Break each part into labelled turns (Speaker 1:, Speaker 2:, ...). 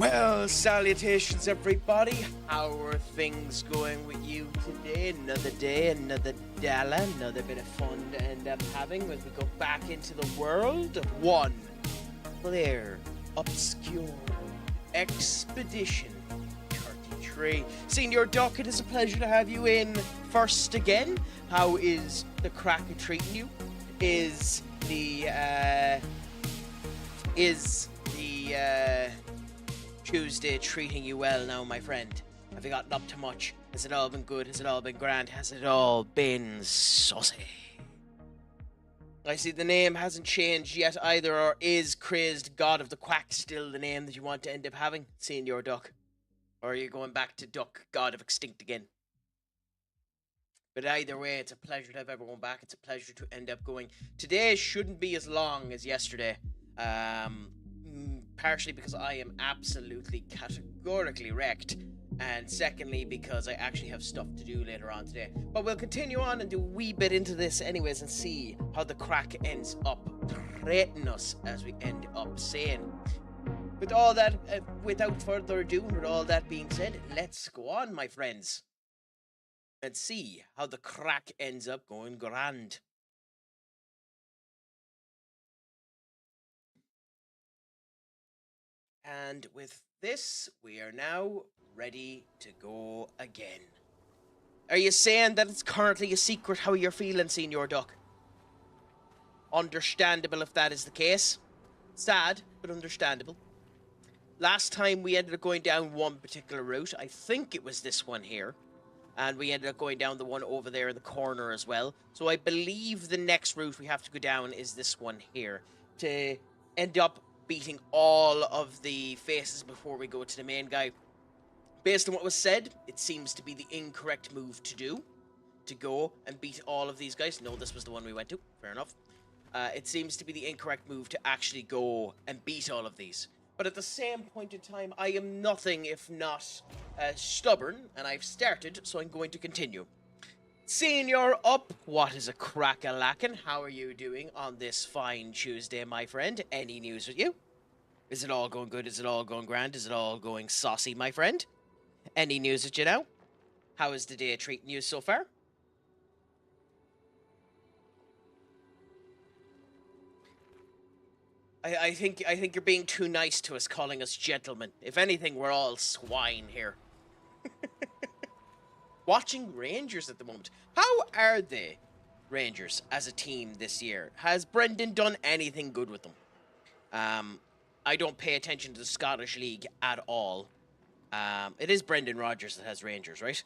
Speaker 1: Well, salutations everybody. How are things going with you today? Another day, another dollar, another bit of fun to end up having as we go back into the world of one Clair Obscur Expedition 33. Senior Doc, it is a pleasure to have you in first again. How is the cracker treating you? Is the Tuesday treating you well now, my friend? Have you gotten up to much? Has it all been good? Has it all been grand? Has it all been saucy? I see the name hasn't changed yet either, or is Crazed God of the Quack still the name that you want to end up having, Senior Duck? Or are you going back to Duck, God of Extinct again? But either way, it's a pleasure to have everyone back. It's a pleasure to end up going. Today shouldn't be as long as yesterday. Partially because I am absolutely categorically wrecked, and secondly because I actually have stuff to do later on today. But we'll continue on and do a wee bit into this anyways and see how the crack ends up treating us as we end up saying. With all that, without further ado, and with all that being said, let's go on, my friends, and see how the crack ends up going grand. And with this, we are now ready to go again. Are you saying that it's currently a secret how you're feeling, Senior Duck? Understandable if that is the case. Sad, but understandable. Last time we ended up going down one particular route. I think it was this one here. And we ended up going down the one over there in the corner as well. So I believe the next route we have to go down is this one here. To end up beating all of the faces before we go to the main guy. Based on what was said, it seems to be the incorrect move to do. To go and beat all of these guys. No, this was the one we went to. Fair enough. It seems to be the incorrect move to actually go and beat all of these. But at the same point in time, I am nothing if not stubborn, and I've started, so I'm going to continue. Senior up, what is a crack-a-lackin'? How are you doing on this fine Tuesday, my friend? Any news with you? Is it all going good? Is it all going grand? Is it all going saucy, my friend? Any news with you now? How is the day treating you so far? I think you're being too nice to us, calling us gentlemen. If anything, we're all swine here. Watching Rangers at the moment. How are they, Rangers, as a team this year? Has Brendan done anything good with them? I don't pay attention to the Scottish League at all. It is Brendan Rodgers that has Rangers, right?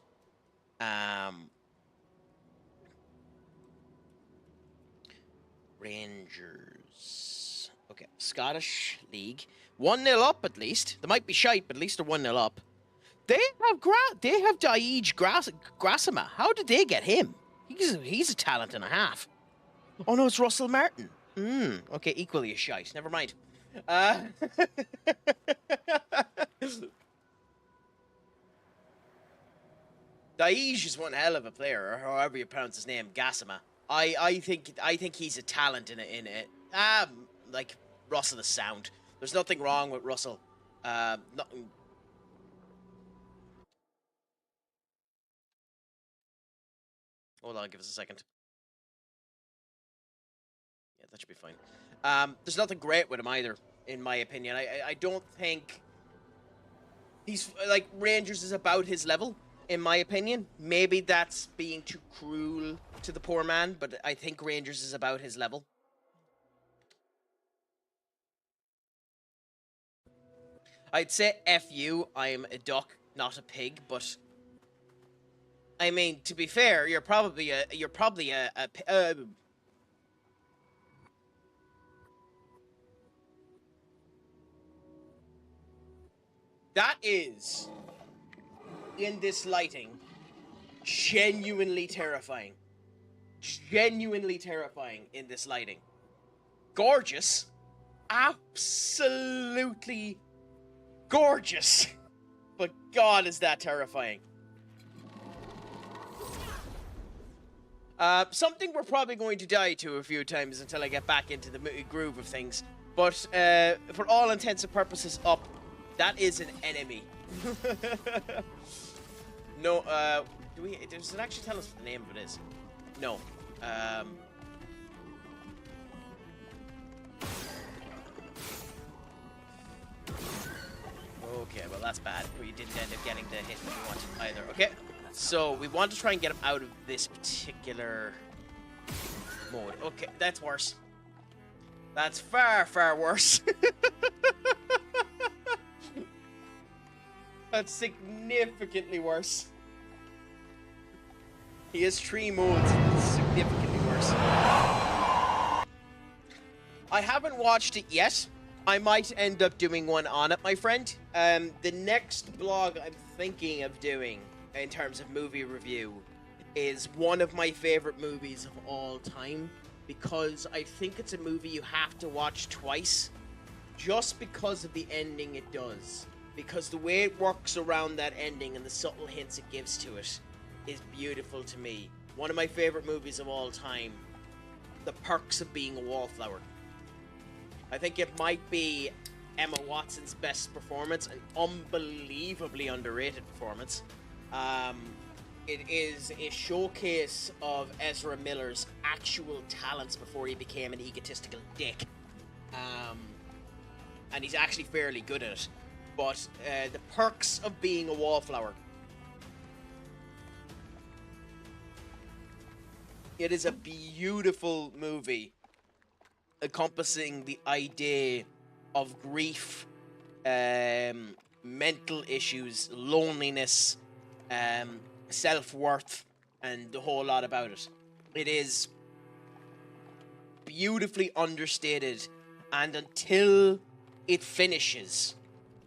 Speaker 1: Rangers. Okay, Scottish League. 1-0 up at least. They might be shite, but at least they're 1-0 up. They have Daij Grassama. How did they get him? He's a talent and a half. Oh no, it's Russell Martin. Okay, equally as shite. Never mind. Daij is one hell of a player, or however you pronounce his name, Gassama. I think he's a talent in it. Like Russell is sound. There's nothing wrong with Russell. Nothing. Hold on, give us a second. Yeah, that should be fine. There's nothing great with him either, in my opinion. I don't think he's like Rangers is about his level, in my opinion. Maybe that's being too cruel to the poor man, but I think Rangers is about his level. I'd say F you, I'm a duck, not a pig, but I mean, to be fair, you're probably a that is, in this lighting, genuinely terrifying. Genuinely terrifying in this lighting. Gorgeous. Absolutely gorgeous. But God, is that terrifying. Something we're probably going to die to a few times until I get back into the groove of things. But for all intents and purposes, up. That is an enemy. No, does it actually tell us what the name of it is? No. Okay, well that's bad. We didn't end up getting the hit that we wanted either. Okay, so we want to try and get him out of this particular mode. Okay, that's worse. That's far, far worse. That's significantly worse. He has 3 modes. Significantly worse. I haven't watched it yet. I might end up doing one on it, my friend. The next vlog I'm thinking of doing, in terms of movie review, is one of my favorite movies of all time, because I think it's a movie you have to watch twice, just because of the ending it does. Because the way it works around that ending and the subtle hints it gives to it is beautiful to me. One of my favorite movies of all time, The Perks of Being a Wallflower. I think it might be Emma Watson's best performance, an unbelievably underrated performance. It is a showcase of Ezra Miller's actual talents before he became an egotistical dick. And he's actually fairly good at it. But The Perks of Being a Wallflower. It is a beautiful movie encompassing the idea of grief, mental issues, loneliness, self-worth, and the whole lot about it. It is beautifully understated, and until it finishes,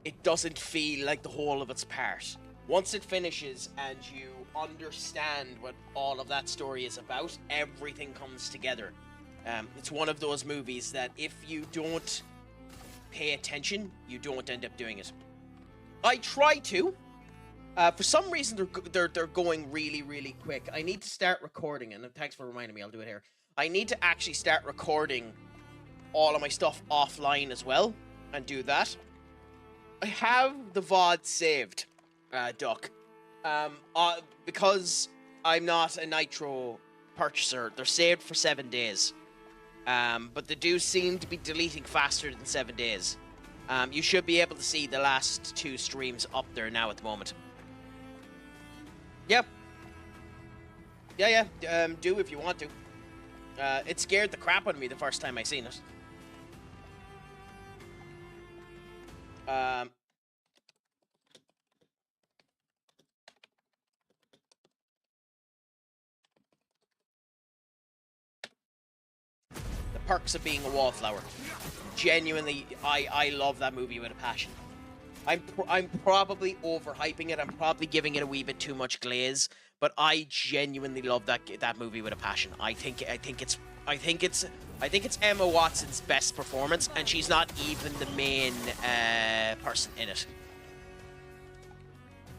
Speaker 1: it doesn't feel like the whole of its part. Once it finishes and you understand what all of that story is about, everything comes together. It's one of those movies that if you don't pay attention, you don't end up doing it. I try to. For some reason, they're going really, really quick. I need to start recording, and thanks for reminding me, I'll do it here. I need to actually start recording all of my stuff offline as well, and do that. I have the VOD saved, Duck. Because I'm not a Nitro purchaser, they're saved for 7 days. But they do seem to be deleting faster than 7 days. You should be able to see the last 2 streams up there now at the moment. Yep. Yeah. Do if you want to. It scared the crap out of me the first time I seen it. The Perks of Being a Wallflower. Genuinely, I love that movie with a passion. I'm probably overhyping it. I'm probably giving it a wee bit too much glaze, but I genuinely love that movie with a passion. I think it's Emma Watson's best performance, and she's not even the main person in it.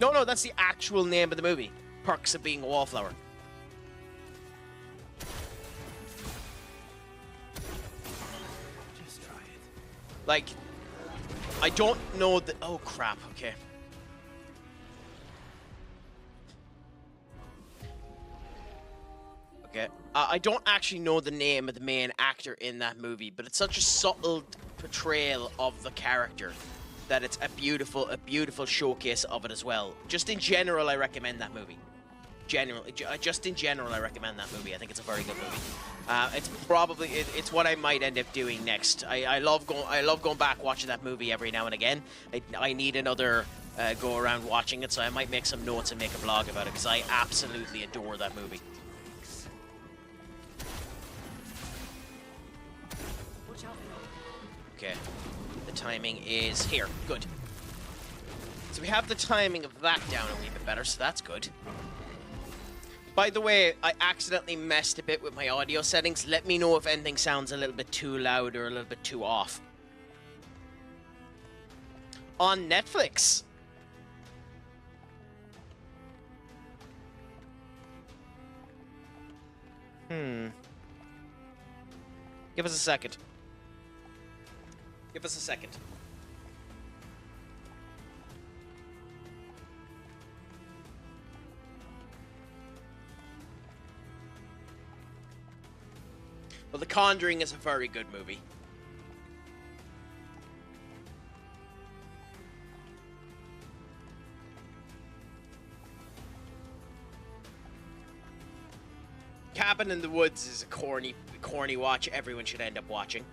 Speaker 1: No, that's the actual name of the movie. Perks of Being a Wallflower. Just try it. Like, I don't know the... Oh, crap. Okay. Okay. I don't actually know the name of the main actor in that movie, but it's such a subtle portrayal of the character that it's a beautiful showcase of it as well. Just in general, I recommend that movie. Just in general, I recommend that movie. I think it's a very good movie. It's probably it's what I might end up doing next. I love going back watching that movie every now and again. I need another go around watching it, so I might make some notes and make a vlog about it because I absolutely adore that movie. Okay, the timing is here. Good. So we have the timing of that down a wee bit better, so that's good. By the way, I accidentally messed a bit with my audio settings. Let me know if anything sounds a little bit too loud or a little bit too off. On Netflix. Give us a second. Give us a second. Well, The Conjuring is a very good movie. Cabin in the Woods is a corny watch everyone should end up watching.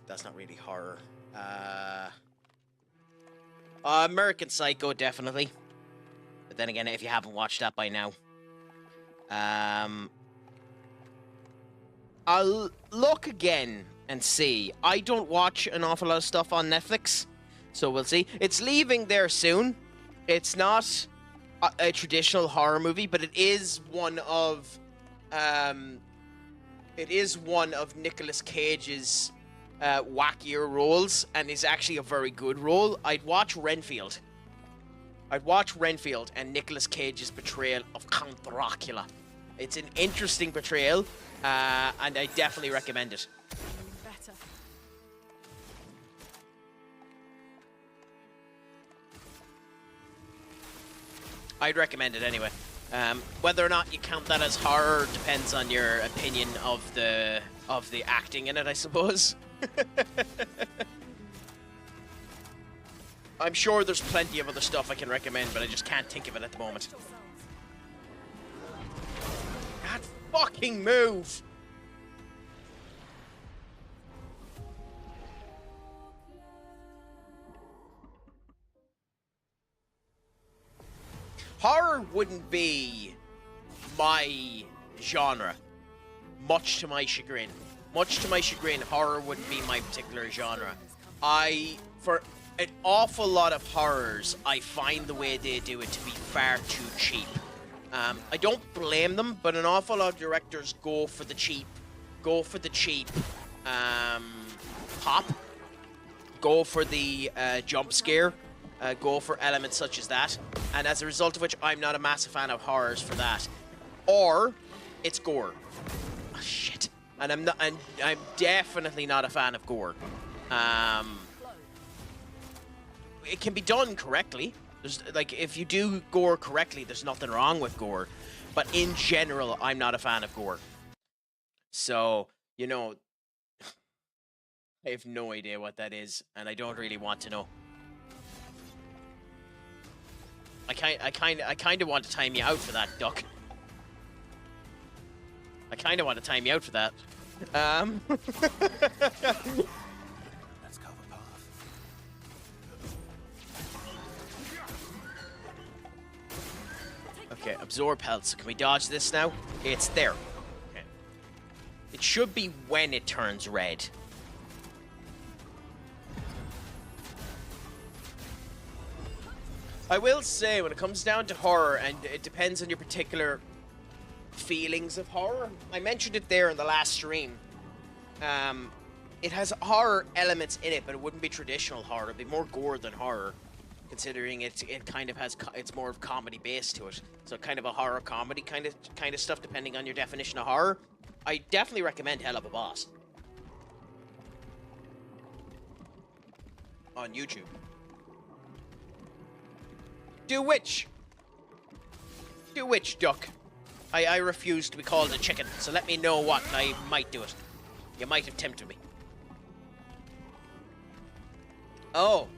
Speaker 1: That's not really horror. American Psycho, definitely. But then again, if you haven't watched that by now, I'll look again and see. I don't watch an awful lot of stuff on Netflix, so we'll see. It's leaving there soon. It's not a traditional horror movie, but it is one of Nicolas Cage's wackier roles, and is actually a very good role. I'd watch Renfield and Nicolas Cage's portrayal of Count Dracula. It's an interesting portrayal, and I definitely recommend it.
Speaker 2: Better.
Speaker 1: I'd recommend it anyway. Whether or not you count that as horror depends on your opinion of the acting in it, I suppose. I'm sure there's plenty of other stuff I can recommend, but I just can't think of it at the moment. God fucking move! Horror wouldn't be my genre, much to my chagrin. Much to my chagrin, horror wouldn't be my particular genre. For an awful lot of horrors, I find the way they do it to be far too cheap. I don't blame them, but an awful lot of directors go for the cheap pop, go for the jump scare, go for elements such as that, and as a result of which, I'm not a massive fan of horrors for that. Or it's gore. Oh, shit. And I'm definitely not a fan of gore. It can be done correctly. There's, like, if you do gore correctly, there's nothing wrong with gore. But in general, I'm not a fan of gore. So, you know, I have no idea what that is, and I don't really want to know. I kind of want to time you out for that, Duck. I kind of want to time you out for that.
Speaker 3: Let's cover path.
Speaker 1: Okay, absorb health. So can we dodge this now? It's there. Okay. It should be when it turns red. I will say, when it comes down to horror, and it depends on your particular feelings of horror. I mentioned it there in the last stream. It has horror elements in it, but it wouldn't be traditional horror. It'd be more gore than horror, considering it kind of has it's more of comedy base to it. So kind of a horror comedy kind of stuff, depending on your definition of horror. I definitely recommend Hell of a Boss on YouTube. Do which, Duck? I refuse to be called a chicken, so let me know what, and I might do it. You might have tempted me. Oh.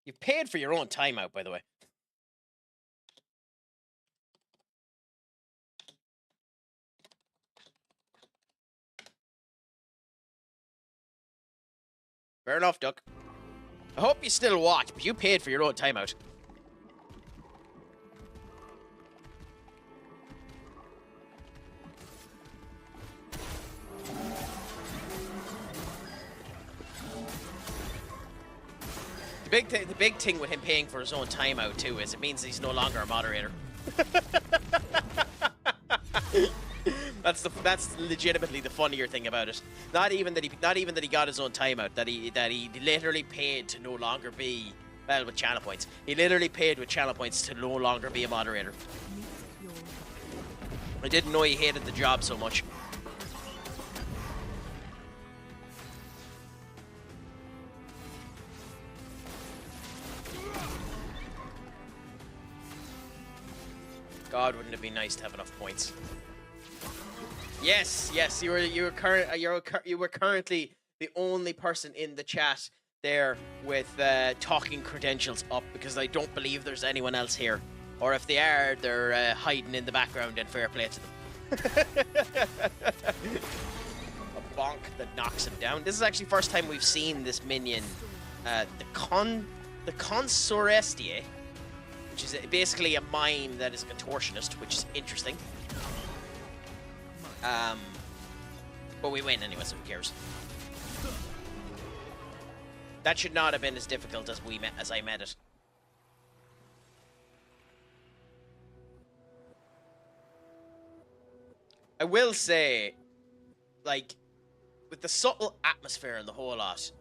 Speaker 1: You've paid for your own timeout, by the way. Fair enough, Duck. I hope you still watch, but you paid for your own timeout. The big thing with him paying for his own timeout too is it means he's no longer a moderator. That's legitimately the funnier thing about it. Not even that he got his own timeout. That he literally paid to no longer be with channel points. He literally paid with channel points to no longer be a moderator. I didn't know he hated the job so much. God, wouldn't it be nice to have enough points? Yes, you were currently the only person in the chat there with talking credentials up, because I don't believe there's anyone else here, or if they are, they're hiding in the background, and fair play to them. A bonk that knocks him down. This is actually the first time we've seen this minion, the Consorestier, which is basically a mime that is a contortionist, which is interesting. But we win anyway, so who cares? That should not have been as difficult as I met it. I will say, like, with the subtle atmosphere and the whole lot,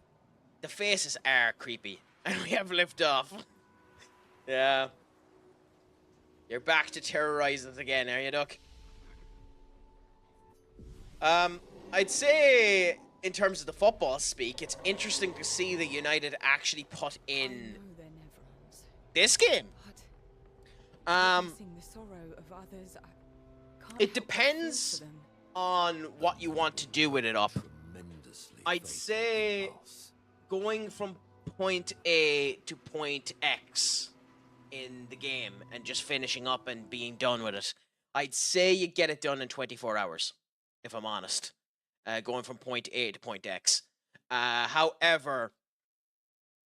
Speaker 1: the faces are creepy, and we have liftoff. Yeah. You're back to terrorize us again, are you, Duck? I'd say, in terms of the football speak, it's interesting to see that United actually put in this game. It depends on what you want to do with it up. I'd say going from point A to point X in the game and just finishing up and being done with it, I'd say you get it done in 24 hours, if I'm honest. Going from point A to point X. However,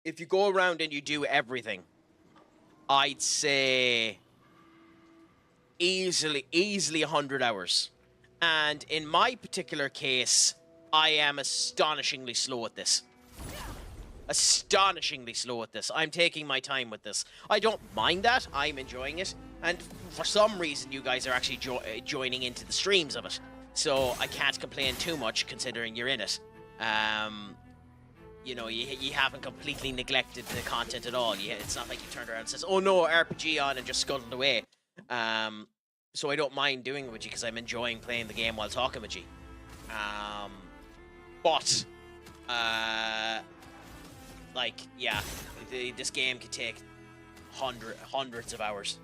Speaker 1: if you go around and you do everything, I'd say easily 100 hours. And in my particular case, I am astonishingly slow at this. Astonishingly slow at this. I'm taking my time with this. I don't mind that. I'm enjoying it. And for some reason, you guys are actually joining into the streams of it. So I can't complain too much, considering you're in it. You know, you haven't completely neglected the content at all. It's not like you turned around and says, "Oh no, RPG on," and just scuttled away. So I don't mind doing it with you because I'm enjoying playing the game while talking with you. But like, yeah, this game could take hundreds of hours,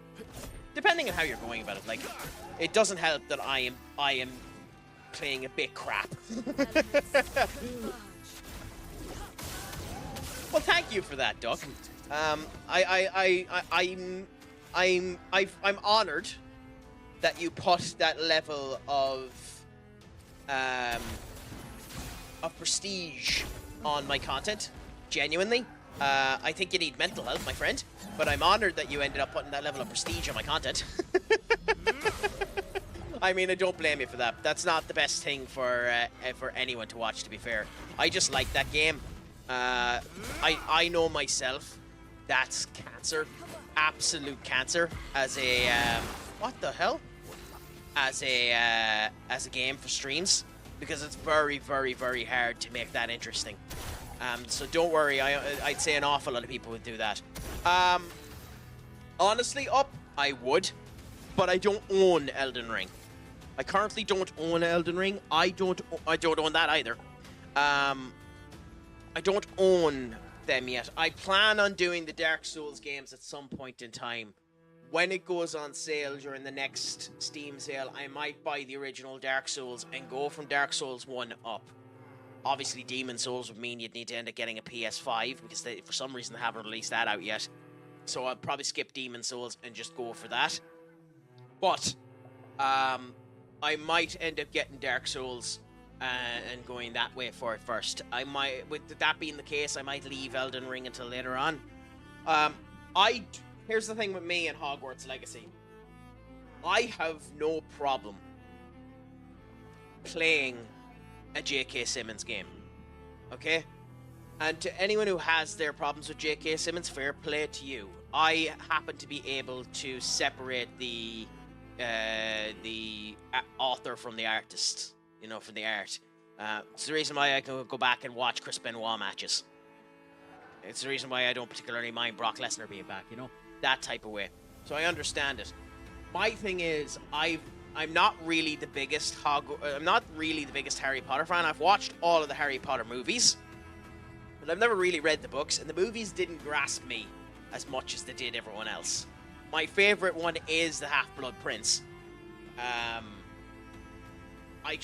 Speaker 1: depending on how you're going about it. Like, it doesn't help that I am playing a bit crap. Well, thank you for that, Duck. I'm honored that you put that level of prestige on my content. Genuinely, I think you need mental health, my friend. But I'm honored that you ended up putting that level of prestige on my content. I mean, I don't blame you for that. That's not the best thing for anyone to watch, to be fair. I just like that game. I know myself. That's cancer. Absolute cancer. As a, what the hell? As a game for streams. Because it's very, very, very hard to make that interesting. So don't worry. I'd say an awful lot of people would do that. Honestly, I would. But I don't own Elden Ring. I currently don't own Elden Ring. I don't own that either. I don't own them yet. I plan on doing the Dark Souls games at some point in time. When it goes on sale during the next Steam sale, I might buy the original Dark Souls and go from Dark Souls 1 up. Obviously, Demon Souls would mean you'd need to end up getting a PS5 because for some reason they haven't released that out yet. So I'll probably skip Demon Souls and just go for that. But I might end up getting Dark Souls and going that way for it first. I might, with that being the case, I might leave Elden Ring until later on. Here's the thing with me and Hogwarts Legacy. I have no problem playing a J.K. Simmons game. Okay? And to anyone who has their problems with J.K. Simmons, fair play to you. I happen to be able to separate the author from the artist, from the art. It's the reason why I can go back and watch Chris Benoit matches. It's the reason why I don't particularly mind Brock Lesnar being back, that type of way. So I understand it. My thing is, I'm not really the biggest Harry Potter fan. I've watched all of the Harry Potter movies, but I've never really read the books, and the movies didn't grasp me as much as they did everyone else. My favorite one is the Half-Blood Prince. I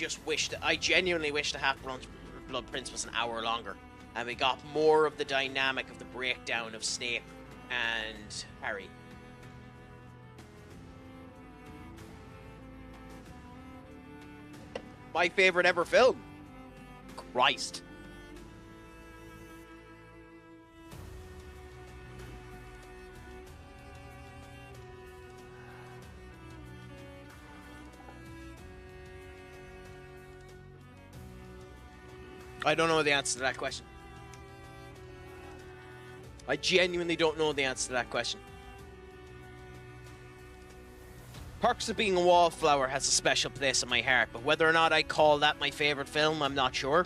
Speaker 1: genuinely wish the Half-Blood Prince was an hour longer, and we got more of the dynamic of the breakdown of Snape and Harry. My favorite ever film. Christ. I don't know the answer to that question. I genuinely don't know the answer to that question. Perks of Being a Wallflower has a special place in my heart, but whether or not I call that my favorite film, I'm not sure.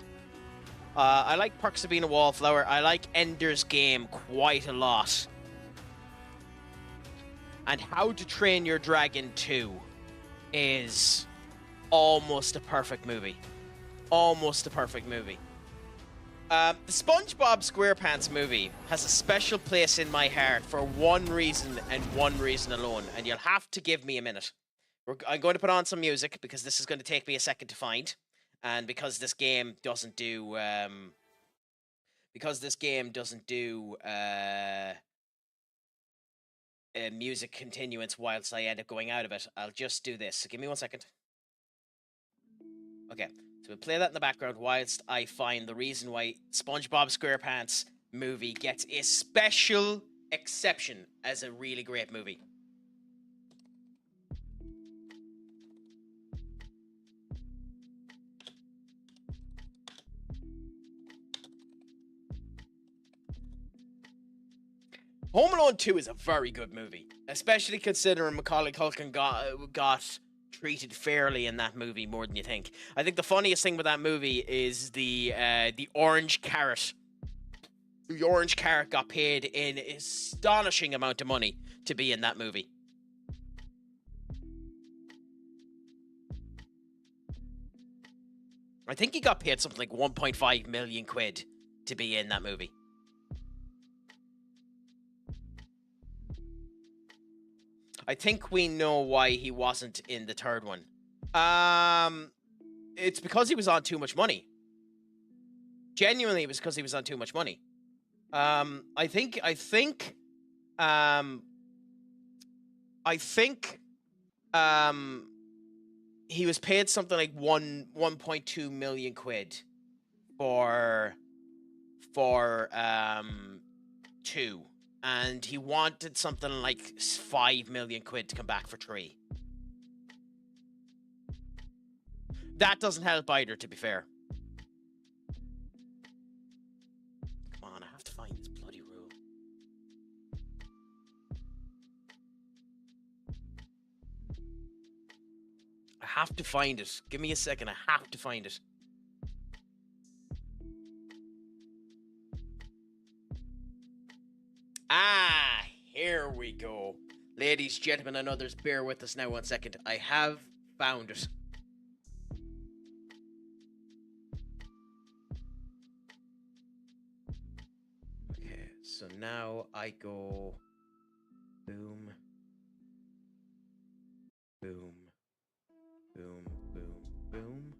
Speaker 1: I like Perks of Being a Wallflower. I like Ender's Game quite a lot. And How to Train Your Dragon 2 is almost a perfect movie. Almost a perfect movie. The SpongeBob SquarePants movie has a special place in my heart for one reason and one reason alone, and you'll have to give me a minute. I'm going to put on some music because this is going to take me a second to find, and because this game doesn't do music continuance whilst I end up going out of it, I'll just do this. So give me 1 second. Okay. So we'll play that in the background whilst I find the reason why SpongeBob SquarePants movie gets a special exception as a really great movie. Home Alone 2 is a very good movie, especially considering Macaulay Culkin got treated fairly in that movie more than you think. I think the funniest thing with that movie is the orange carrot. The orange carrot got paid an astonishing amount of money to be in that movie. I think he got paid something like 1.5 million quid to be in that movie. I think we know why he wasn't in the third one. It's because he was on too much money. Genuinely, it was because he was on too much money. I think he was paid something like 1.2 million quid for 2. And he wanted something like 5 million quid to come back for 3. That doesn't help either, to be fair. Come on, I have to find this bloody rule. I have to find it. Give me a second, I have to find it. Ah, here we go. Ladies, gentlemen, and others, bear with us now 1 second. I have found it. Okay, so now I go boom, boom, boom, boom, boom.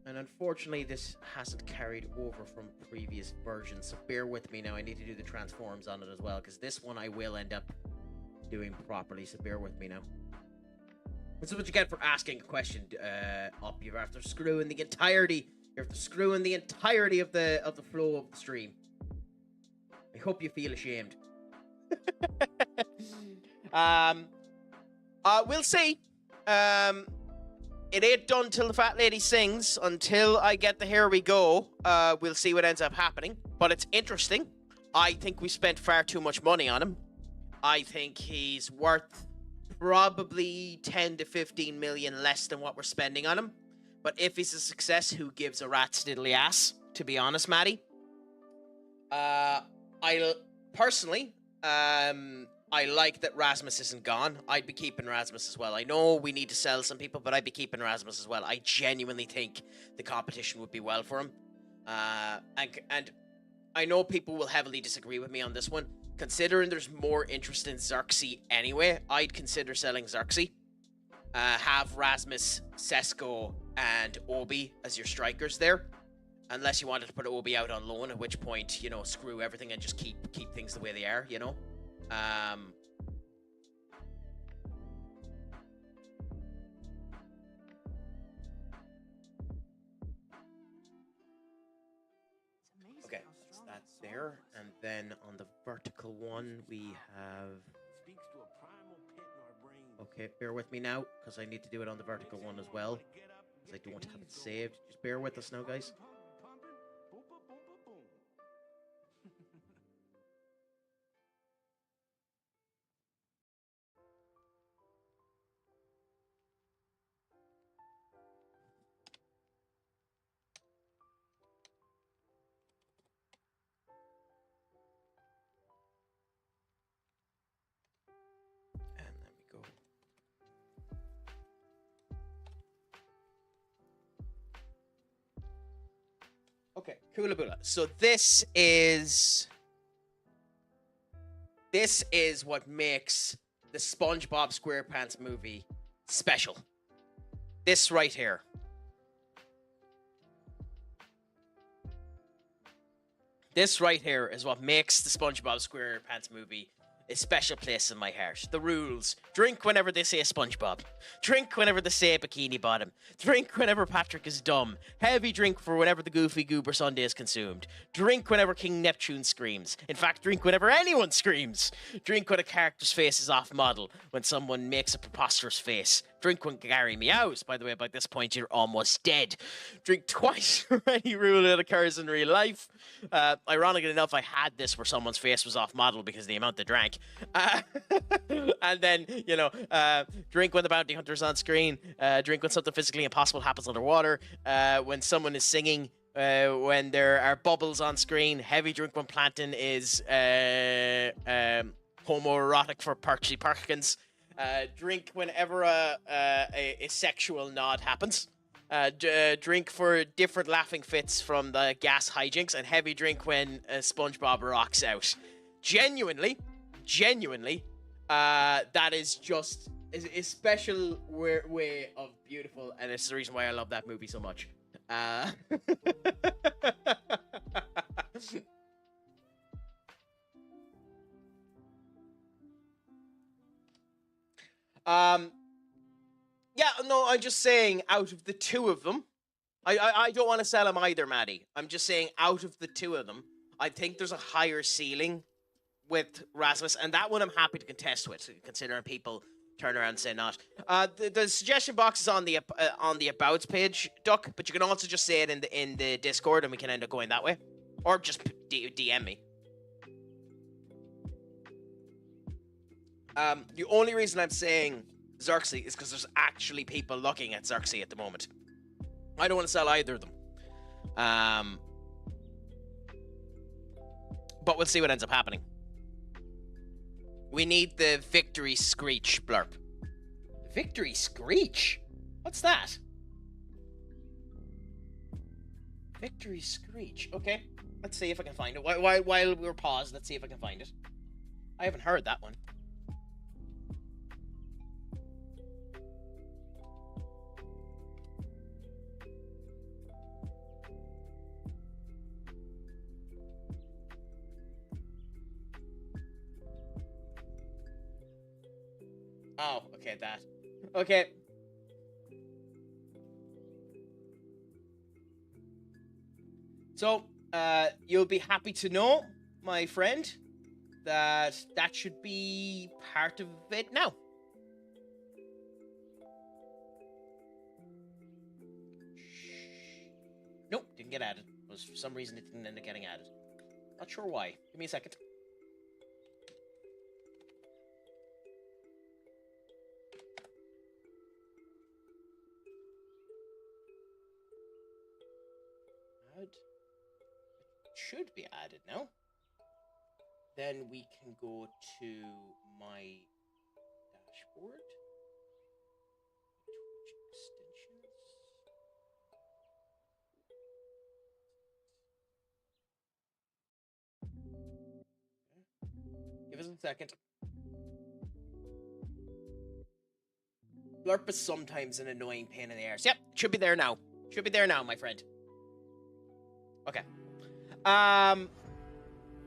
Speaker 1: And unfortunately, this hasn't carried over from previous versions, so bear with me now. I need to do the transforms on it as well, because this one I will end up doing properly, so bear with me now. This is what you get for asking a question up. You have to screw in the entirety. You have to screw in the entirety of the flow of the stream. I hope you feel ashamed. We'll see. it ain't done till the fat lady sings. Until I get the here we go, we'll see what ends up happening. But it's interesting. I think we spent far too much money on him. I think he's worth probably 10 to 15 million less than what we're spending on him. But if he's a success, who gives a rat's diddly ass, to be honest, Maddie? I personally, I like that Rasmus isn't gone. I'd be keeping Rasmus as well. I know we need to sell some people, but I'd be keeping Rasmus as well. I genuinely think the competition would be well for him. And I know people will heavily disagree with me on this one. Considering there's more interest in Xerxes anyway, I'd consider selling Xerxes. Have Rasmus, Sesko, and Obi as your strikers there. Unless you wanted to put Obi out on loan, at which point, you know, screw everything and just keep things the way they are, you know? Okay, so that's there. And then on the vertical one, we have... Okay, bear with me now, because I need to do it on the vertical one as well. Because I don't have it saved. Just bear with us now, guys. And there we go. Okay, Coolaboola. So this is what makes the SpongeBob SquarePants movie special. This right here. This right here is what makes the SpongeBob SquarePants movie a special place in my heart. The rules. Drink whenever they say SpongeBob. Drink whenever they say Bikini Bottom. Drink whenever Patrick is dumb. Heavy drink for whenever the Goofy Goober Sundae is consumed. Drink whenever King Neptune screams. In fact, drink whenever anyone screams. Drink when a character's face is off model. When someone makes a preposterous face. Drink when Gary meows. By the way, by this point, you're almost dead. Drink twice for any rule that occurs in real life. Ironically enough, I had this where someone's face was off model because of the amount they drank. And then, you know, drink when the bounty hunter's on screen. Drink when something physically impossible happens underwater. When someone is singing. When there are bubbles on screen. Heavy drink when Plantain is homoerotic for Percy Perkins. Drink whenever a sexual nod happens. Drink for different laughing fits from the gas hijinks, and heavy drink when SpongeBob rocks out. Genuinely, that is just a special way of beautiful, and it's the reason why I love that movie so much. Yeah, no, I'm just saying, out of the two of them, I don't want to sell them either, Maddie. I'm just saying, out of the two of them, I think there's a higher ceiling with Rasmus, and that one I'm happy to contest with, considering people turn around and say not. The suggestion box is on the Abouts page, Duck, but you can also just say it in the Discord, and we can end up going that way. Or just DM me. The only reason I'm saying Xerxes is because there's actually people looking at Xerxes at the moment. I don't want to sell either of them. But we'll see what ends up happening. We need the victory screech blurb. Victory screech? What's that? Victory screech. Okay, let's see if I can find it. While we're paused, let's see if I can find it. I haven't heard that one. Oh, okay, that. Okay. So, you'll be happy to know, my friend, that should be part of it now. didn't get added. Because for some reason it didn't end up getting added. Not sure why. Give me a second. It should be added now. Then we can go to my dashboard. Twitch extensions. Give us a second. Blurp is sometimes an annoying pain in the arse. Yep, should be there now. Should be there now, my friend. Okay.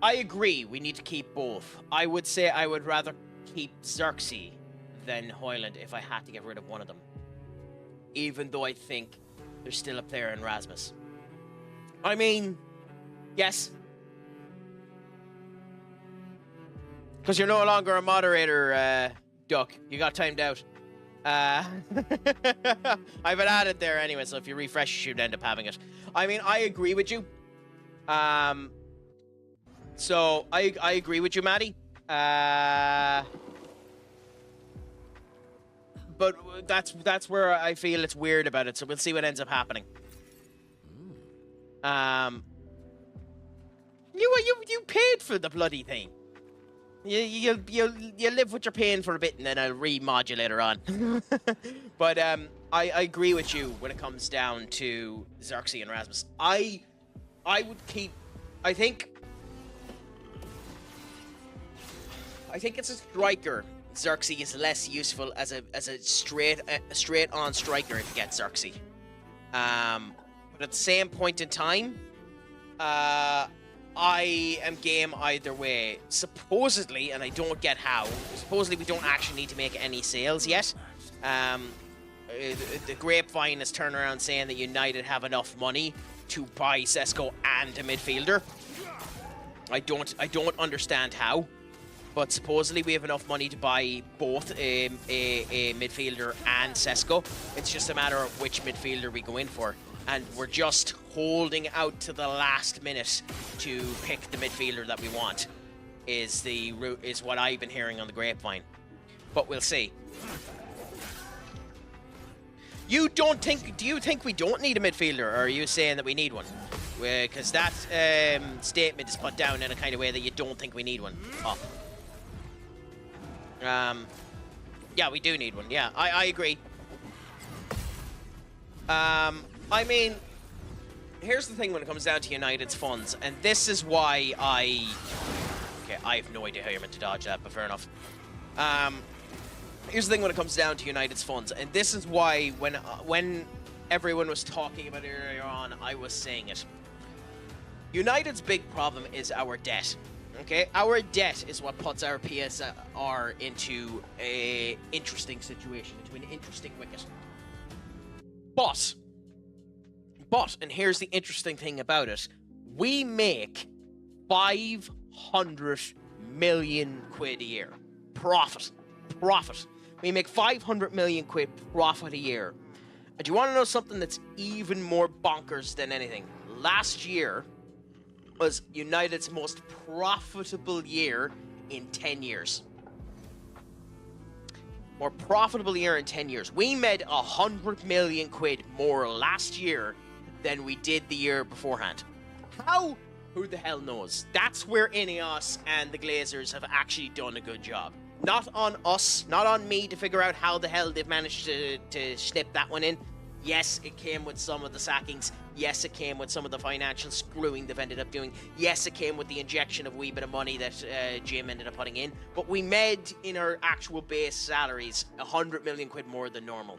Speaker 1: I agree, we need to keep both. I would say I would rather keep Xerxes than Hoyland if I had to get rid of one of them. Even though I think they're still up there in Rasmus. I mean, yes. Because you're no longer a moderator, Duck. You got timed out. I've been added there anyway, so if you refresh, you should end up having it. I mean, I agree with you. So I agree with you, Maddie. But that's where I feel it's weird about it. So we'll see what ends up happening. You paid for the bloody thing. You live what you're paying for a bit, and then I'll remod you later on. But I agree with you when it comes down to Xerxes and Rasmus. I would keep. I think it's a striker. Xerxes is less useful as a straight on striker if you get Xerxes. But at the same point in time, I am game either way. Supposedly, and I don't get how, supposedly we don't actually need to make any sales yet. The grapevine is turning around saying that United have enough money to buy Sesko and a midfielder. I don't understand how, but supposedly we have enough money to buy both a midfielder and Sesko. It's just a matter of which midfielder we go in for. And we're just holding out to the last minute to pick the midfielder that we want, is what I've been hearing on the grapevine. But we'll see. Do you think we don't need a midfielder, or are you saying that we need one? Because that statement is put down in a kind of way that you don't think we need one. Oh. Yeah, we do need one. Yeah, I agree. I mean, here's the thing when it comes down to United's funds, and this is why okay, I have no idea how you're meant to dodge that, but fair enough. Here's the thing when it comes down to United's funds, and this is why when everyone was talking about it earlier on, I was saying it. United's big problem is our debt. Okay, our debt is what puts our PSR into a interesting situation, into an interesting wicket. But, and here's the interesting thing about it, we make 500 million quid a year. Profit. We make 500 million quid profit a year. And do you want to know something that's even more bonkers than anything? Last year was United's most profitable year in 10 years. More profitable year in 10 years. We made 100 million quid more last year than we did the year beforehand. How? Who the hell knows? That's where Ineos and the Glazers have actually done a good job. Not on us, not on me to figure out how the hell they've managed to snip that one in. Yes, it came with some of the sackings. Yes, it came with some of the financial screwing they've ended up doing. Yes, it came with the injection of a wee bit of money that Jim ended up putting in. But we made, in our actual base salaries, 100 million quid more than normal.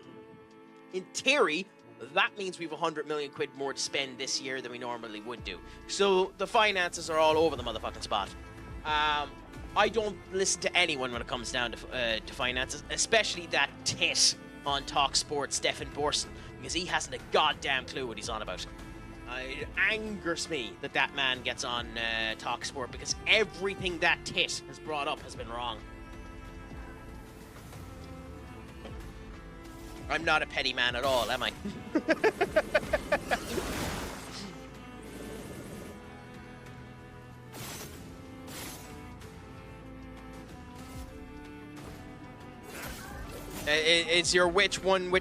Speaker 1: In theory, that means we have 100 million quid more to spend this year than we normally would do. So the finances are all over the motherfucking spot. I don't listen to anyone when it comes down to finances, especially that tit on Talk Sport, Stefan Borson, because he hasn't a goddamn clue what he's on about. It angers me that man gets on Talk Sport, because everything that tit has brought up has been wrong. I'm not a petty man at all, am I? is your which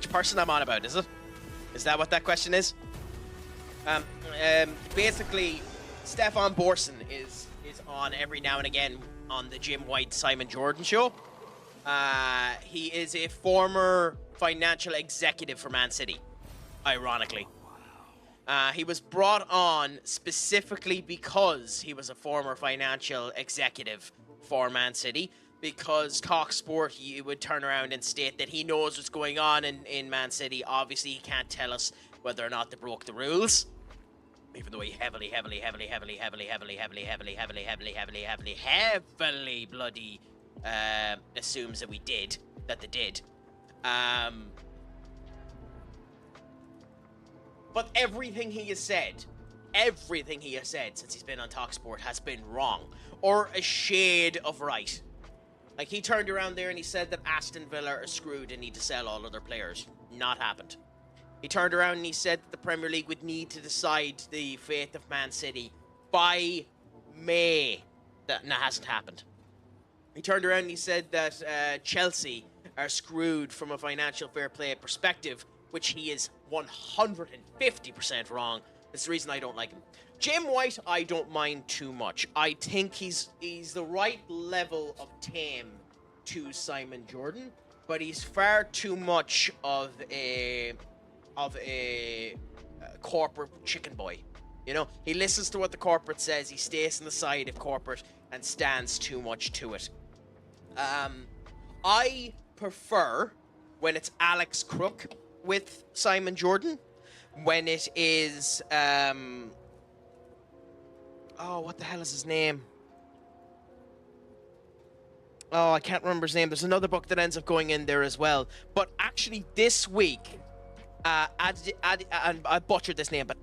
Speaker 1: person I'm on about? Is it? Is that what that question is? Basically, Stefan Borson is on every now and again on the Jim White Simon Jordan show. He is a former financial executive for Man City, ironically. He was brought on specifically because he was a former financial executive for Man City, because TalkSport, he would turn around and state that he knows what's going on in Man City. Obviously, he can't tell us whether or not they broke the rules, even though he heavily bloody assumes that they did. But everything he has said since he's been on TalkSport has been wrong, or a shade of right. Like, he turned around there and he said that Aston Villa are screwed and need to sell all other players. Not happened. He turned around and he said that the Premier League would need to decide the fate of Man City by May. That hasn't happened. He turned around and he said that Chelsea are screwed from a financial fair play perspective, which he is 150% wrong. That's the reason I don't like him. Jim White, I don't mind too much. I think he's the right level of tame to Simon Jordan, but he's far too much of a corporate chicken boy. You know, he listens to what the corporate says. He stays on the side of corporate and stands too much to it. I prefer when it's Alex Crook with Simon Jordan. When it is what the hell is his name? Oh, I can't remember his name. There's another book that ends up going in there as well. But actually, this week, I butchered this name, but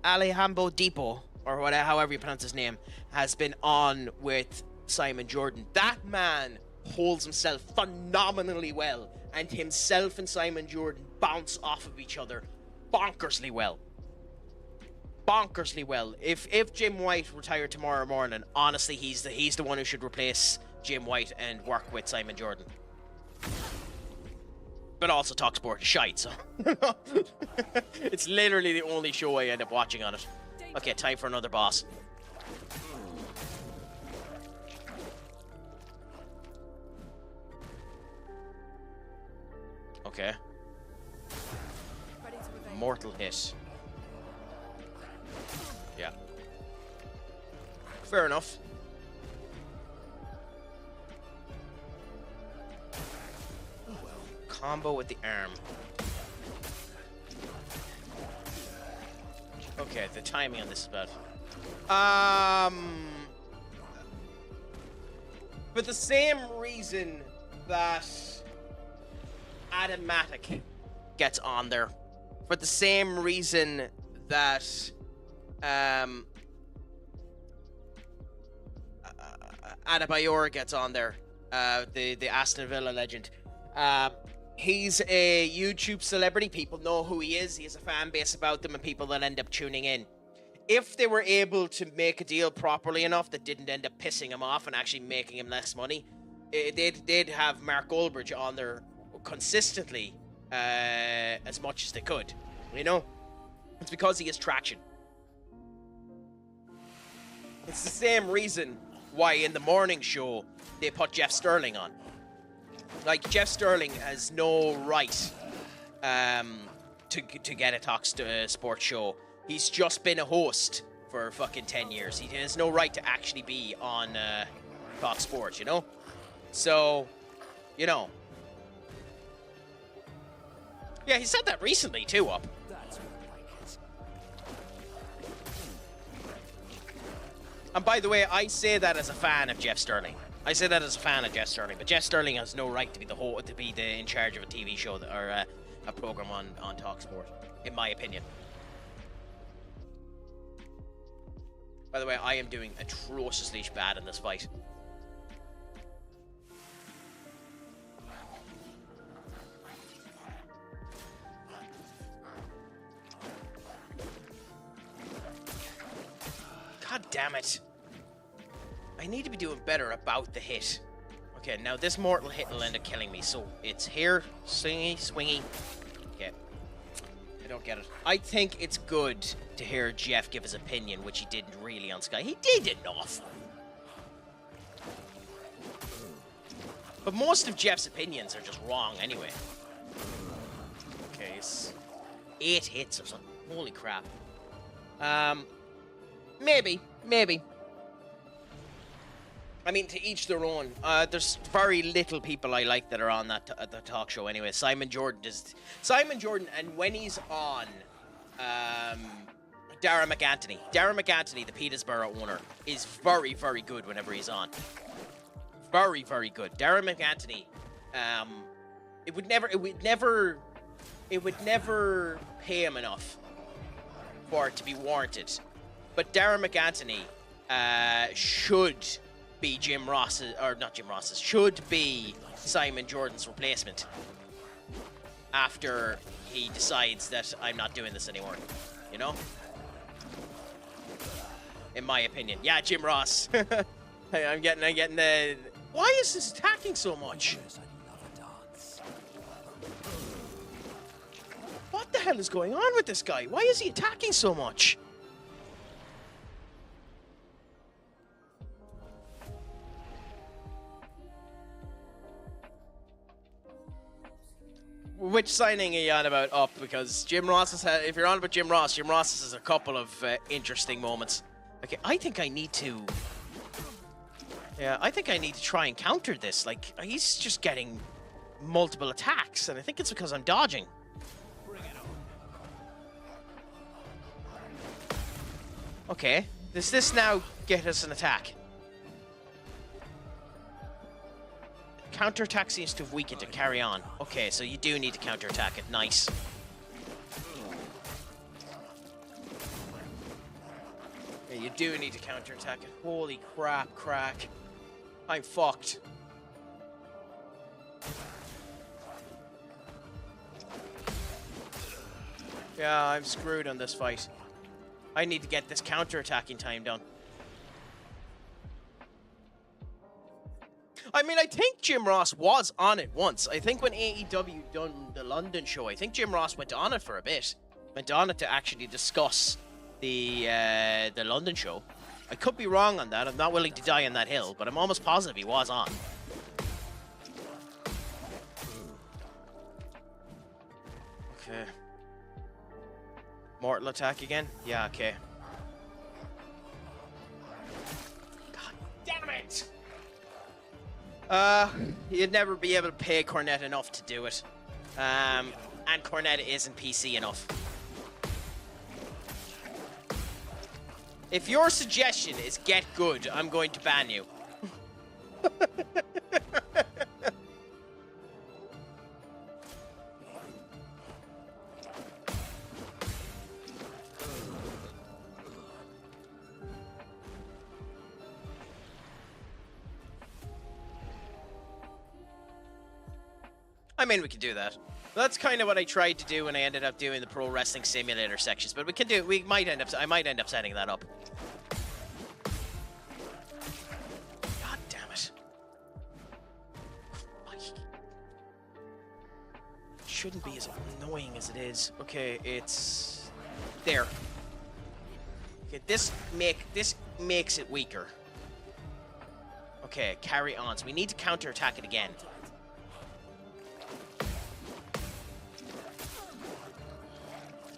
Speaker 1: Alejandro Depot, or whatever, however you pronounce his name, has been on with Simon Jordan. That man holds himself phenomenally well, and himself and Simon Jordan bounce off of each other bonkersly well. If Jim White retired tomorrow morning, honestly, he's the one who should replace Jim White and work with Simon Jordan. But also TalkSport is shite, so it's literally the only show I end up watching on it. Okay, time for another boss. Okay. Mortal hit. Yeah. Fair enough. Combo with the arm. Okay, the timing on this is bad. For the same reason that Automatic gets on there. For the same reason that Adebayor gets on there, the Aston Villa legend. He's a YouTube celebrity. People know who he is. He has a fan base about them and people that end up tuning in. If they were able to make a deal properly enough that didn't end up pissing him off and actually making him less money, they'd have Mark Goldbridge on there consistently as much as they could. You know? It's because he has traction. It's the same reason why in the morning show they put Jeff Sterling on. Like, Jeff Sterling has no right to get a Talk Sports show. He's just been a host for fucking 10 years. He has no right to actually be on Talk Sports, you know? So, you know. Yeah, he said that recently too, Up. And by the way, I say that as a fan of Jeff Sterling. But Jeff Sterling has no right to be in charge of a TV show or a program on TalkSport, in my opinion. By the way, I am doing atrociously bad in this fight. God damn it. I need to be doing better about the hit. Okay, now this mortal hit will end up killing me, so it's here, swingy. Okay. I don't get it. I think it's good to hear Jeff give his opinion, which he didn't really on Sky. He did enough. But most of Jeff's opinions are just wrong anyway. Okay, it's 8 hits or something. Holy crap. Maybe. I mean, to each their own. There's very little people I like that are on that the talk show anyway. Simon Jordan, and when he's on, Dara McAnthony. Dara McAnthony, the Petersburg owner, is very, very good whenever he's on. Very, very good. Dara McAnthony, it would never pay him enough for it to be warranted. But Dara McAnthony should be should be Simon Jordan's replacement after he decides that I'm not doing this anymore, you know? In my opinion. Yeah, Jim Ross. I'm getting the... Why is this attacking so much? What the hell is going on with this guy? Why is he attacking so much? Which signing are you on about up? Because Jim Ross has had... If you're on about Jim Ross has a couple of interesting moments. Okay, I think I need to... Yeah, I think I need to try and counter this. Like, he's just getting multiple attacks, and I think it's because I'm dodging. Okay, does this now get us an attack? Counterattack seems to have weakened it. Carry on. Okay, so you do need to counterattack it. Nice. Yeah, you do need to counterattack it. Holy crap, crack. I'm fucked. Yeah, I'm screwed on this fight. I need to get this counterattacking time done. I mean, I think Jim Ross was on it once. I think when AEW done the London show, I think Jim Ross went on it for a bit. Went on it to actually discuss the London show. I could be wrong on that. I'm not willing to die on that hill, but I'm almost positive he was on. Okay. Mortal attack again? Yeah, okay. God damn it! You'd never be able to pay Cornette enough to do it. And Cornette isn't PC enough. If your suggestion is get good, I'm going to ban you. I mean, we can do that. That's kind of what I tried to do when I ended up doing the Pro Wrestling Simulator sections, but we can do. I might end up setting that up. God damn it! Shouldn't be as annoying as it is. Okay, it's there. Okay, this makes it weaker. Okay, carry on. So we need to counterattack it again.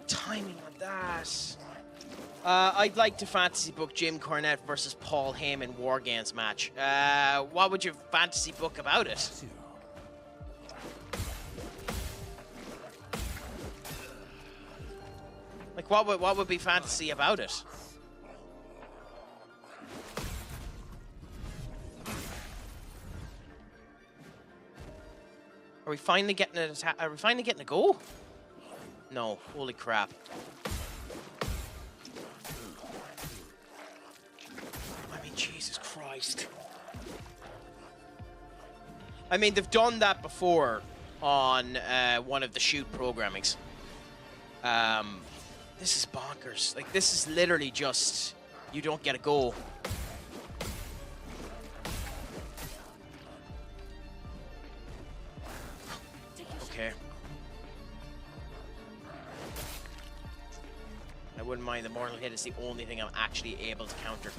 Speaker 1: Timing on that. I'd like to fantasy book Jim Cornette versus Paul Heyman War Games match. What would you fantasy book about it? Like, what would be fantasy about it? Are we finally getting an attack? Are we finally getting a goal? No, holy crap. I mean, Jesus Christ. I mean, they've done that before on one of the shoot programmings. This is bonkers. Like, this is literally just, you don't get a goal. I wouldn't mind. The mortal hit is the only thing I'm actually able to counter.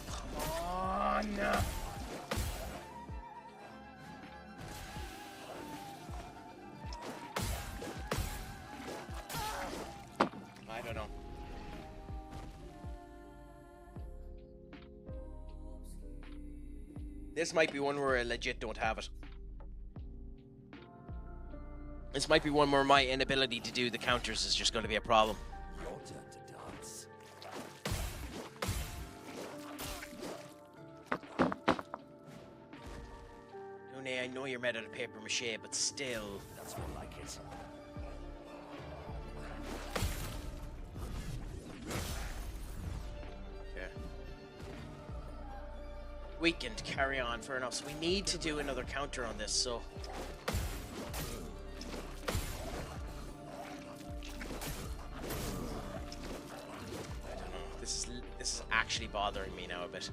Speaker 1: Come on! I don't know. This might be one where I legit don't have it. This might be one where my inability to do the counters is just going to be a problem.
Speaker 3: Your turn to dance.
Speaker 1: Lune, I know you're made out of paper mache, but still.
Speaker 3: That's more like it.
Speaker 1: Okay. Weakened, carry on, fair enough. So we need to do another counter on this, so. This is actually bothering me now a bit.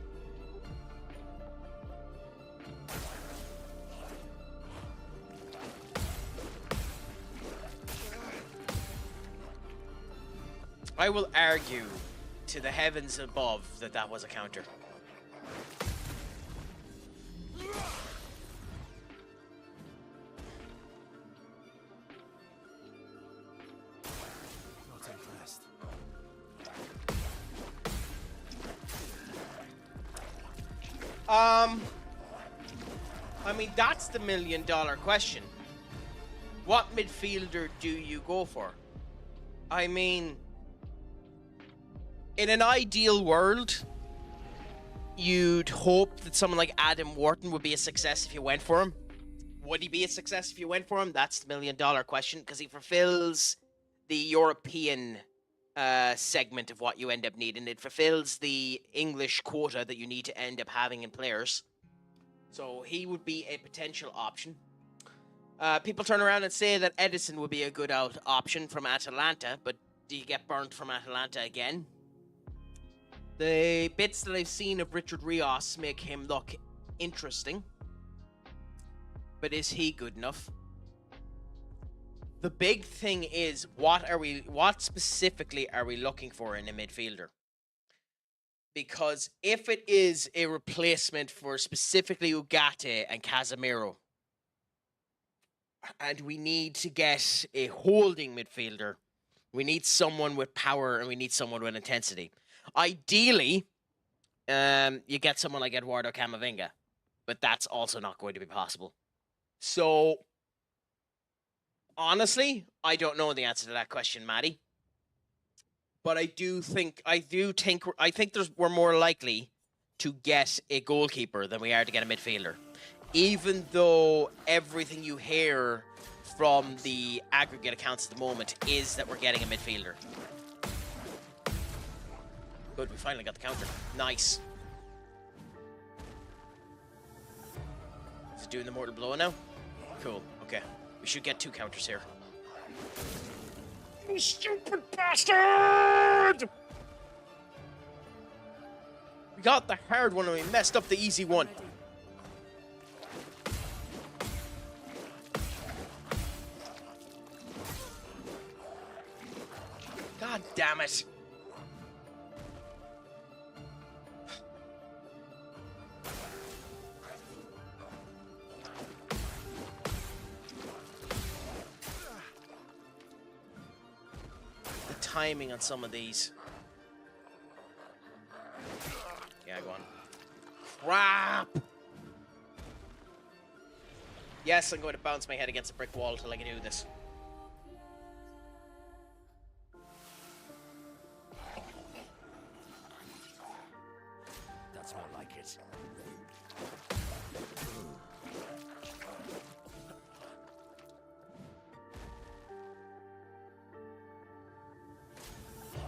Speaker 1: I will argue to the heavens above that that was a counter.
Speaker 3: Not impressed.
Speaker 1: I mean, that's the million-dollar question. What midfielder do you go for? I mean, in an ideal world, you'd hope that someone like Adam Wharton would be a success if you went for him. Would he be a success if you went for him? That's the million-dollar question, because he fulfills the European segment of what you end up needing. It fulfills the English quota that you need to end up having in players. So he would be a potential option. People turn around and say that Edison would be a good option from Atalanta, but do you get burnt from Atalanta again? The bits that I've seen of Richard Rios make him look interesting. But is he good enough? The big thing is, what specifically are we looking for in a midfielder? Because if it is a replacement for specifically Ugarte and Casemiro, and we need to get a holding midfielder, we need someone with power and we need someone with intensity. Ideally, you get someone like Eduardo Camavinga, but that's also not going to be possible. So, honestly, I don't know the answer to that question, Maddie. But I think we're more likely to get a goalkeeper than we are to get a midfielder. Even though everything you hear from the aggregate accounts at the moment is that we're getting a midfielder. Good, we finally got the counter. Nice. Is it doing the mortal blow now? Cool, okay. We should get 2 counters here. You stupid bastard! We got the hard one and we messed up the easy one. God damn it. The timing on some of these. Yeah, go on. Crap! Yes, I'm going to bounce my head against a brick wall till I can do this.
Speaker 3: That's more like it.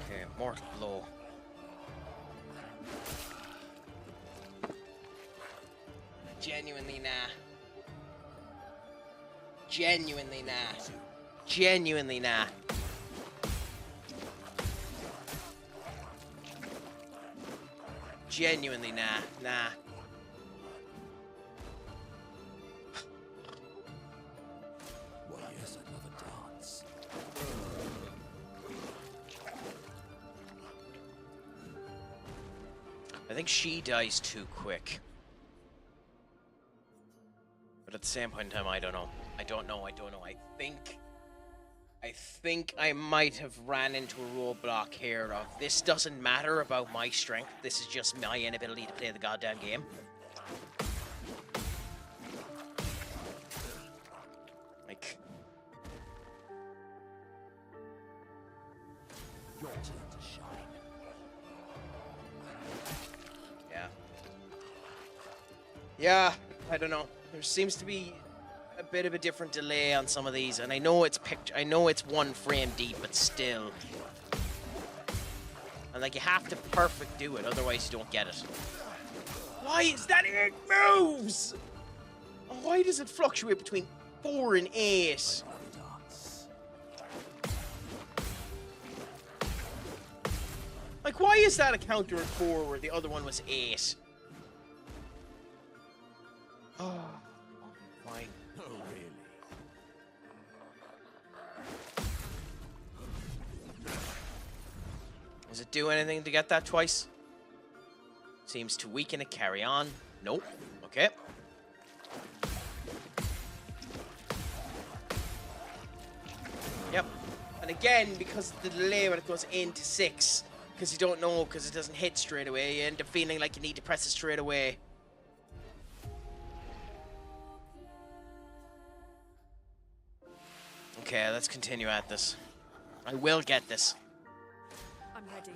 Speaker 1: Okay, mortal blow. Genuinely nah. Genuinely nah. Genuinely nah. Genuinely nah. Nah. I think she dies too quick. But at the same point in time, I don't know. I don't know. I think I might have ran into a roadblock here of this doesn't matter about my strength. This is just my inability to play the goddamn game. Like...
Speaker 3: Your turn to shine.
Speaker 1: Yeah. Yeah, I don't know. There seems to be a bit of a different delay on some of these, and I know it's one frame deep, but still. And like you have to perfect do it, otherwise you don't get it. Why is that 8 moves? Why does it fluctuate between 4 and 8? Like, why is that a counter at 4 where the other one was 8? Oh, fine.
Speaker 3: Oh, really?
Speaker 1: Does it do anything to get that twice? Seems to weaken it. Carry on. Nope. Okay. Yep. And again, because of the delay when it goes into 6, because you don't know, because it doesn't hit straight away, you end up feeling like you need to press it straight away. Okay, let's continue at this. I will get this.
Speaker 2: I'm ready.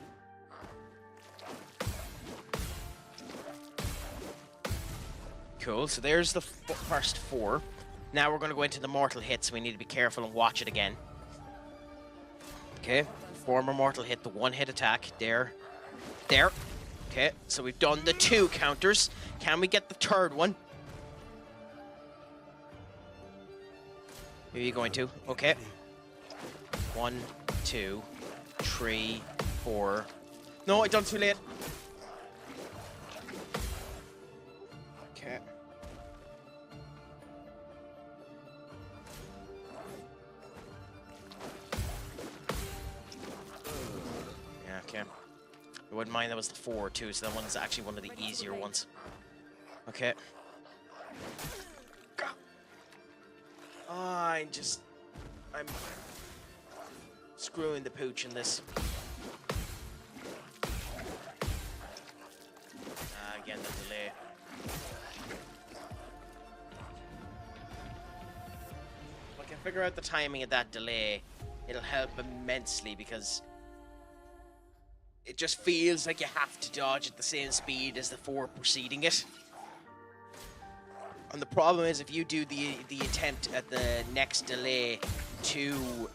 Speaker 1: Cool, so there's the first 4. Now we're going to go into the mortal hits. We need to be careful and watch it again. Okay, former mortal hit, the 1-hit attack. There. There. Okay, so we've done the 2 counters. Can we get the 3rd one? Are you going to? Okay. 1, 2, 3, 4. No, I done too late. Okay. Yeah, okay. I wouldn't mind that was the 4 too, so that one's actually one of the easier ones. Okay. I'm screwing the pooch in this. Again, the delay. If I can figure out the timing of that delay, it'll help immensely because it just feels like you have to dodge at the same speed as the 4 preceding it. And the problem is if you do the attempt at the next delay to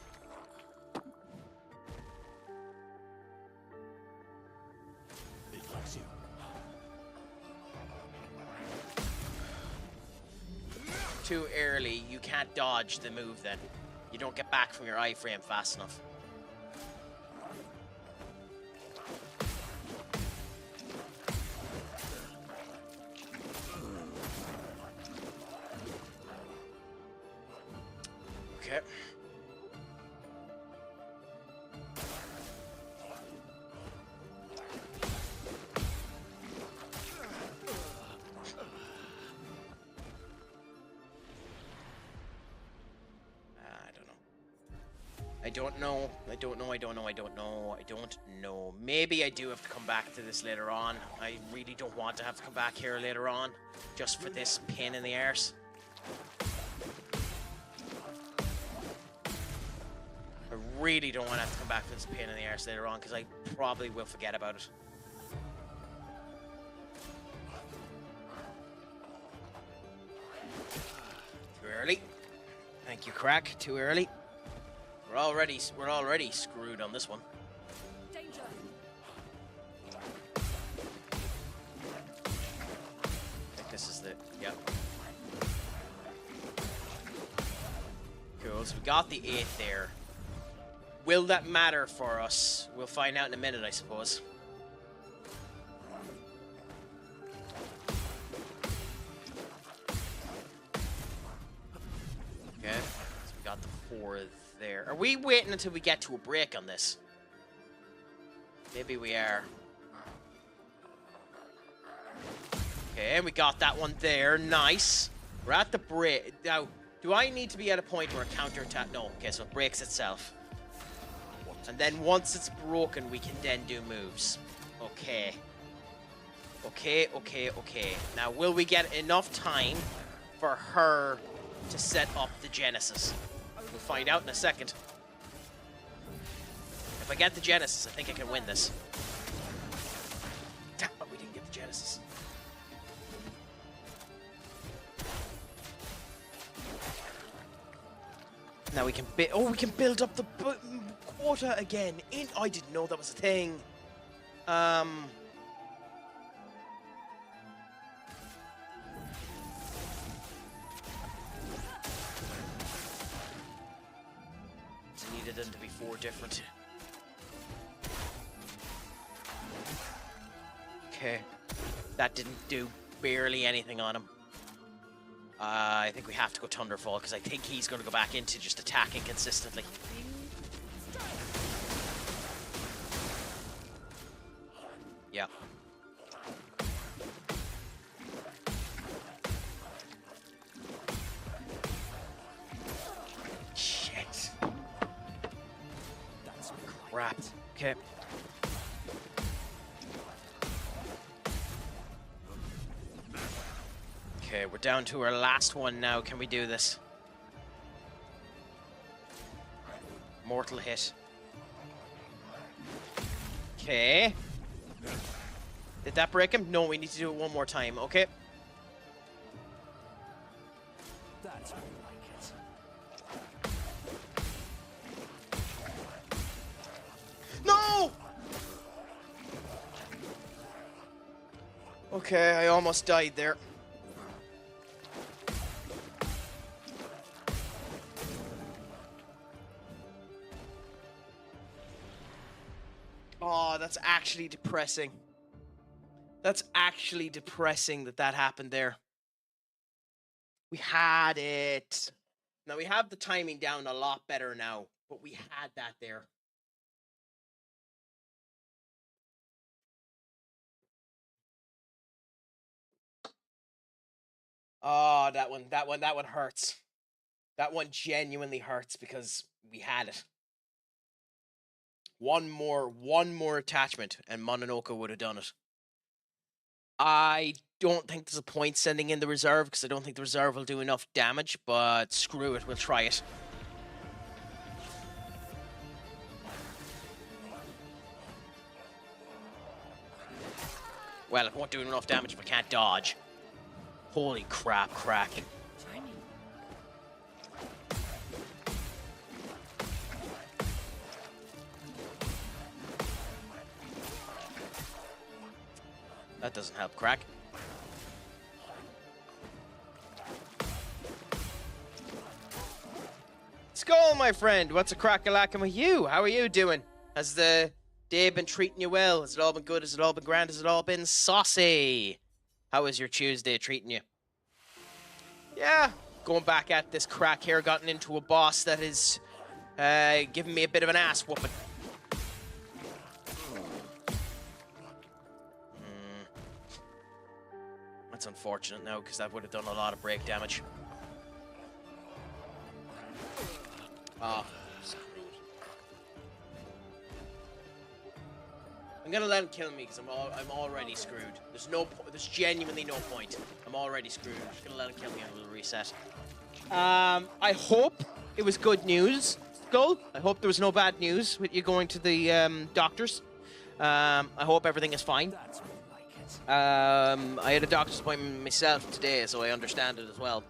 Speaker 1: too early, you can't dodge the move then. You don't get back from your iframe fast enough. Okay. I don't know. Maybe I do have to come back to this later on. I really don't want to have to come back here later on, just for this pain in the arse. I really don't want to have to come back to this pain in the arse later on, because I probably will forget about it. Too early. Thank you, Craic. Too early. We're already screwed on this one.
Speaker 2: Danger.
Speaker 1: I think this is the yep. Cool. So we got the 8th there. Will that matter for us? We'll find out in a minute, I suppose. Okay. So we got the 4th there. Are we waiting until we get to a break on this? Maybe we are. Okay, and we got that one there. Nice. We're at the break. Now, do I need to be at a point where a counterattack? No. Okay, so it breaks itself. And then once it's broken, we can then do moves. Okay. Okay. Now, will we get enough time for her to set up the Genesis? We'll find out in a second. If I get the Genesis, I think I can win this. Damn it, we didn't get the Genesis. Now we can we can build up the quota again. I didn't know that was a thing. Needed them to be 4 different. Okay. That didn't do barely anything on him. I think we have to go Thunderfall, because I think he's going to go back into just attacking consistently. Yeah. Shit. That's crap. Okay. Okay, we're down to our last one now. Can we do this? Mortal hit. Okay. Did that break him? No, we need to do it one more time. Okay.
Speaker 3: That's more like it.
Speaker 1: No! Okay, I almost died there. Oh, that's actually depressing. That's actually depressing that happened there. We had it. Now, we have the timing down a lot better now, but we had that there. Oh, that one hurts. That one genuinely hurts because we had it. One more attachment, and Mononoke would have done it. I don't think there's a point sending in the reserve, because I don't think the reserve will do enough damage, but screw it, we'll try it. Well, it won't do enough damage if I can't dodge. Holy crap, crack. That doesn't help, crack. Let's go, my friend. What's a crack-a-lackin' with you? How are you doing? Has the day been treating you well? Has it all been good? Has it all been grand? Has it all been saucy? How is your Tuesday treating you? Yeah, going back at this crack here, gotten into a boss that is giving me a bit of an ass whooping. That's unfortunate now, because that would have done a lot of break damage. Ah, screwed. I'm gonna let him kill me because I'm already screwed. There's genuinely no point. I'm already screwed. I'm just gonna let him kill me and we'll reset. I hope it was good news, Skull. I hope there was no bad news with you going to the doctors. I hope everything is fine. I had a doctor's appointment myself today, so I understand it as well.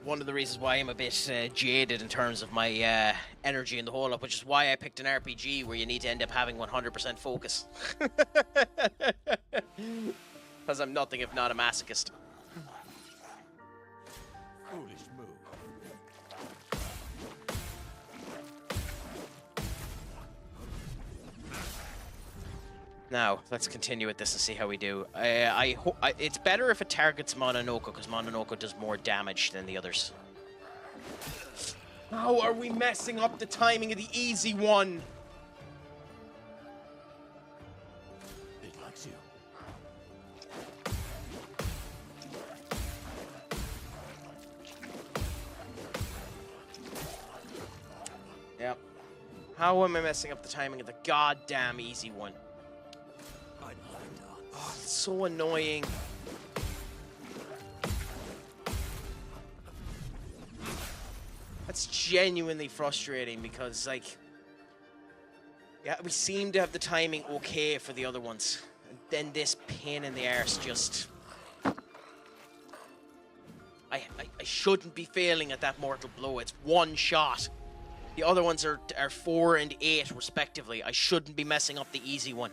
Speaker 1: One of the reasons why I'm a bit jaded in terms of my energy in the whole up, which is why I picked an RPG where you need to end up having 100% focus. Because I'm nothing if not a masochist.
Speaker 3: Foolish move.
Speaker 1: Now, let's continue with this and see how we do. It's better if it targets Mononoke, because Mononoke does more damage than the others. How are we messing up the timing of the easy one?
Speaker 3: It likes you.
Speaker 1: Yep. How am I messing up the timing of the goddamn easy one?
Speaker 3: I know the dance.
Speaker 1: Oh, it's so annoying. That's genuinely frustrating because, like, yeah, we seem to have the timing okay for the other ones. And then this pain in the arse just... I shouldn't be failing at that mortal blow. It's one shot. The other ones are 4 and 8, respectively. I shouldn't be messing up the easy one.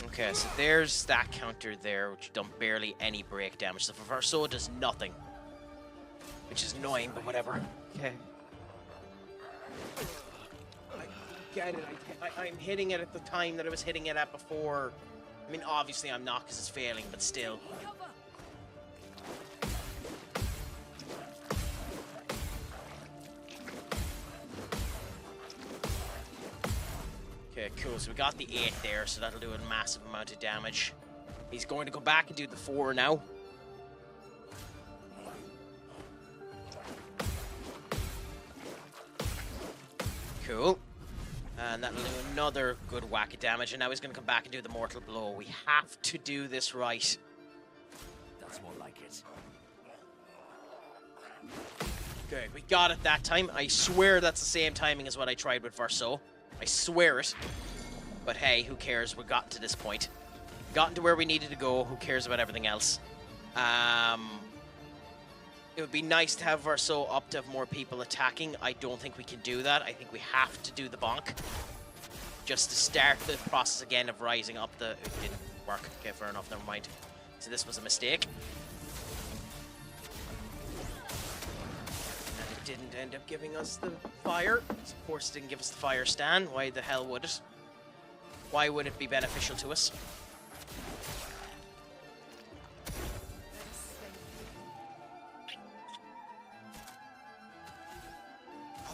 Speaker 1: Okay, so there's that counter there, which done barely any break damage. So for Verso does nothing. Which is annoying, but whatever. Okay. I get it. I'm hitting it at the time that I was hitting it at before. I mean, obviously I'm not because it's failing, but still. Okay, cool. So we got the 8 there, so that'll do a massive amount of damage. He's going to go back and do the 4 now. Cool. And that'll do another good whack of damage, and now he's going to come back and do the mortal blow. We have to do this right.
Speaker 3: That's more like it.
Speaker 1: Okay, we got it that time. I swear that's the same timing as what I tried with Verso. I swear it. But hey, who cares? We've gotten to this point. Gotten to where we needed to go. Who cares about everything else? It would be nice to have Verso up to have more people attacking. I don't think we can do that. I think we have to do the bonk. Just to start the process again of rising up the... It didn't work. Okay, fair enough. Never mind. So this was a mistake. And it didn't end up giving us the fire. Of course, it didn't give us the fire stand. Why the hell would it? Why would it be beneficial to us?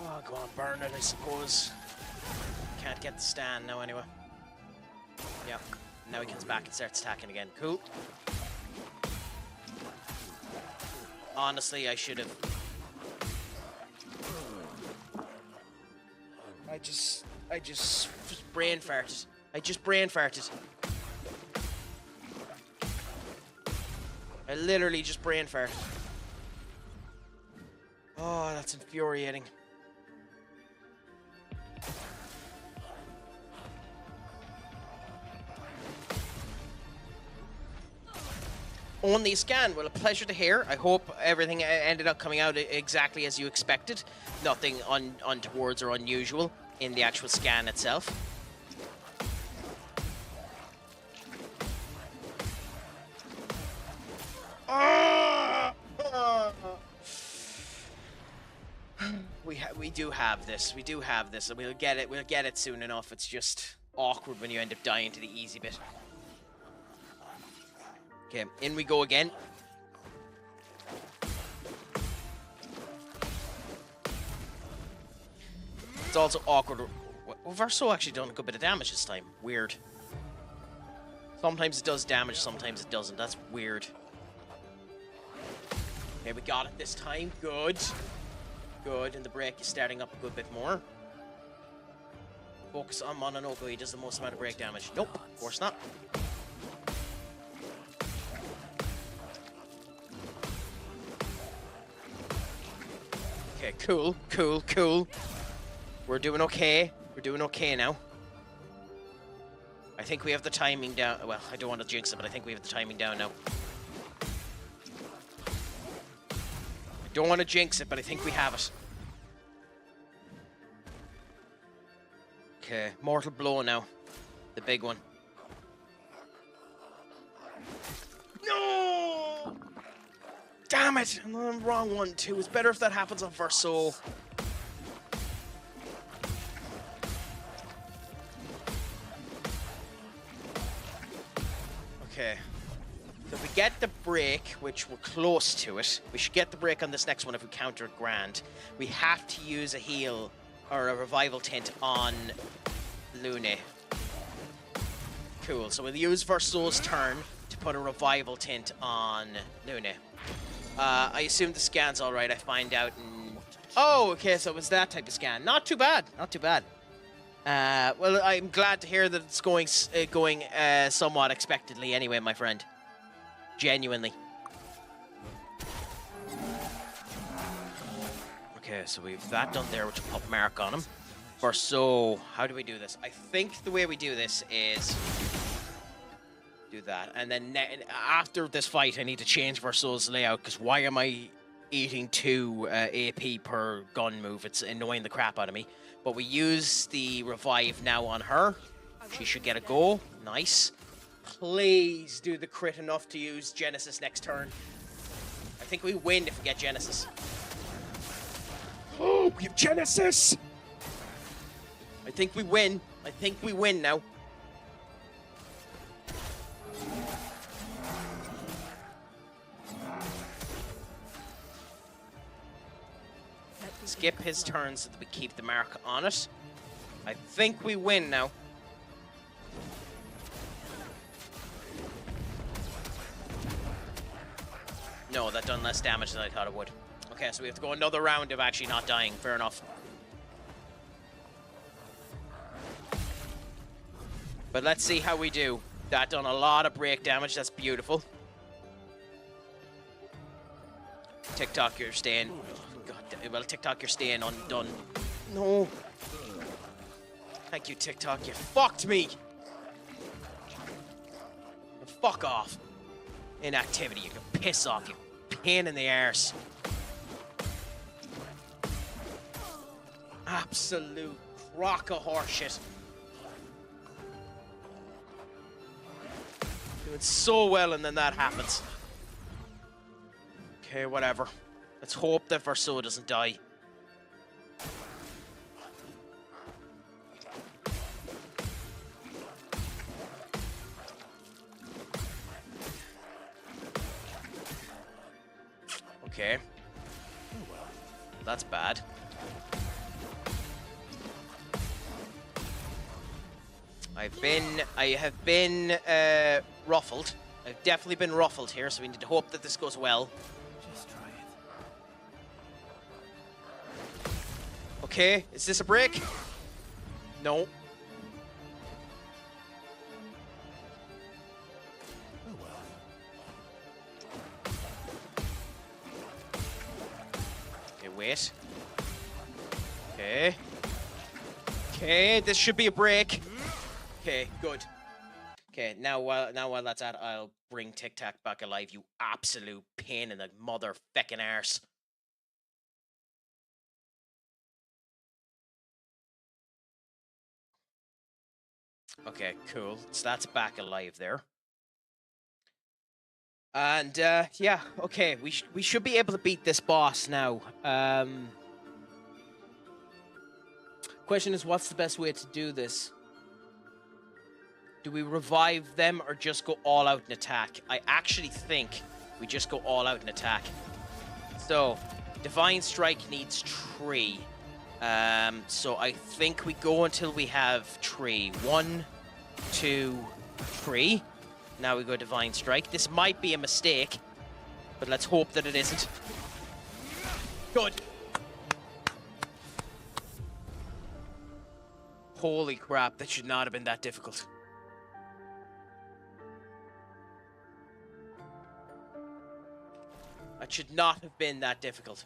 Speaker 1: Oh, go on, burn it, I suppose. Can't get the stand now, anyway. Yeah, now he comes back and starts attacking again. Cool. Honestly, I should have... I just brain farted. I just brain farted. I literally just brain farted. Oh, that's infuriating. Only a scan. Well, a pleasure to hear. I hope everything ended up coming out exactly as you expected. Nothing untowards or unusual in the actual scan itself. We do have this. We do have this, and we'll get it. We'll get it soon enough. It's just awkward when you end up dying to the easy bit. Okay, in we go again. It's also awkward. Well, Verso actually done a good bit of damage this time. Weird. Sometimes it does damage, sometimes it doesn't. That's weird. Okay, we got it this time. Good. Good, and the break is starting up a good bit more. Focus on Mononoko. He does the most amount of break damage. Nope, of course not. Okay, cool, cool, cool. We're doing okay. We're doing okay now. I think we have the timing down. Well, I don't want to jinx it, but I think we have the timing down now. I don't want to jinx it, but I think we have it. Okay, mortal blow now. The big one. No! Damn it! I'm on the wrong one too. It's better if that happens on Verso. Okay. So if we get the break, which we're close to it, we should get the break on this next one if we counter it grand. We have to use a heal or a revival tint on Lune. Cool. So we'll use Verso's turn to put a revival tint on Lune. I assume the scan's all right. I find out in... Oh, okay. So it was that type of scan. Not too bad. Not too bad. Well, I'm glad to hear that it's going somewhat expectedly anyway, my friend. Genuinely. Okay, so we've that done there, which will put mark on him. So, how do we do this? I think the way we do this is do that, and then after this fight, I need to change Verso's layout, because why am I eating 2 AP per gun move? It's annoying the crap out of me. But we use the revive now on her. She should get a go. Nice. Please do the crit enough to use Genesis next turn. I think we win if we get Genesis. Oh, we have Genesis! I think we win. I think we win now. Skip his turn so that we keep the mark on it. I think we win now. No, that done less damage than I thought it would. Okay, so we have to go another round of actually not dying. Fair enough. But let's see how we do. That done a lot of break damage. That's beautiful. TikTok, you're staying... God damn, well, TikTok, you're staying undone. No. Thank you, TikTok. You fucked me. Fuck off. Inactivity. You can piss off. You pain in the arse. Absolute crock of horseshit. Doing so well, and then that happens. Okay, whatever. Let's hope that Verso doesn't die. Okay. That's bad. I have been ruffled. I've definitely been ruffled here, so we need to hope that this goes well.
Speaker 3: Just try it.
Speaker 1: Okay, is this a break? No.
Speaker 3: Oh well.
Speaker 1: Okay, wait. Okay. Okay, this should be a break. Okay, good. Okay, now while that's at, I'll bring Tic Tac back alive, you absolute pain in the mother feckin' arse. Okay, cool. So that's back alive there. And, yeah, okay, we should be able to beat this boss now. Question is, what's the best way to do this? Do we revive them or just go all out and attack? I actually think we just go all out and attack. So, Divine Strike needs 3. So I think we go until we have 3. 1, 2, 3. Now we go Divine Strike. This might be a mistake, but let's hope that it isn't. Good. Holy crap, that should not have been that difficult. That should not have been that difficult.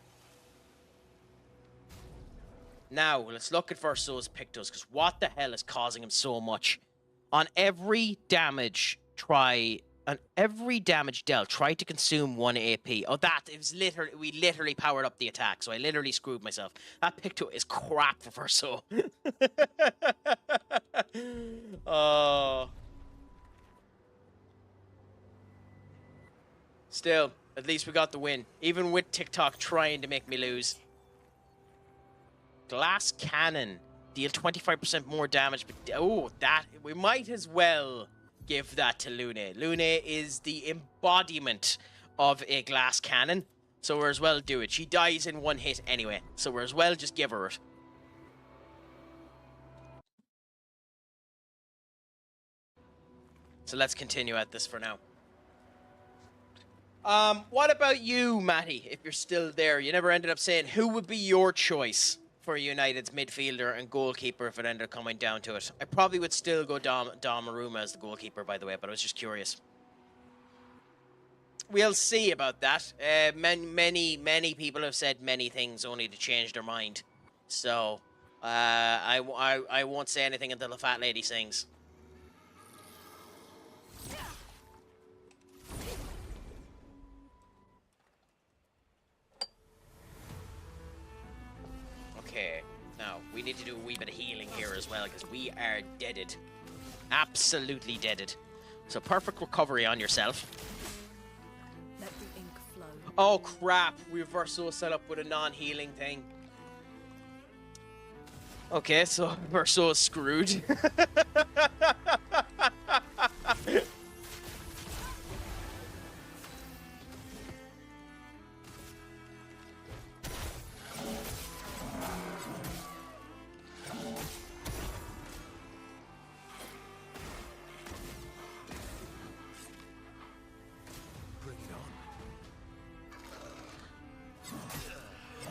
Speaker 1: Now, let's look at Verso's Pictos, because what the hell is causing him so much? On every damage dealt, try to consume 1 AP. Oh, it was literally, we literally powered up the attack, so I literally screwed myself. That Picto is crap for Verso. Oh. Still, at least we got the win. Even with TikTok trying to make me lose. Glass Cannon. Deal 25% more damage, but oh, that we might as well give that to Lune. Lune is the embodiment of a glass cannon, so we're as well do it. She dies in 1 hit anyway, so we're as well just give her it. So let's continue at this for now. What about you, Matty? If you're still there, you never ended up saying who would be your choice for United's midfielder and goalkeeper if it ended up coming down to it. I probably would still go Donnarumma as the goalkeeper, by the way, but I was just curious. We'll see about that. Many people have said many things only to change their mind. So, I won't say anything until the fat lady sings. Okay, now we need to do a wee bit of healing here as well because we are deaded. Absolutely deaded. So perfect recovery on yourself.
Speaker 2: Let the ink flow.
Speaker 1: Oh crap, we've Verso set up with a non-healing thing. Okay, so Verso is screwed.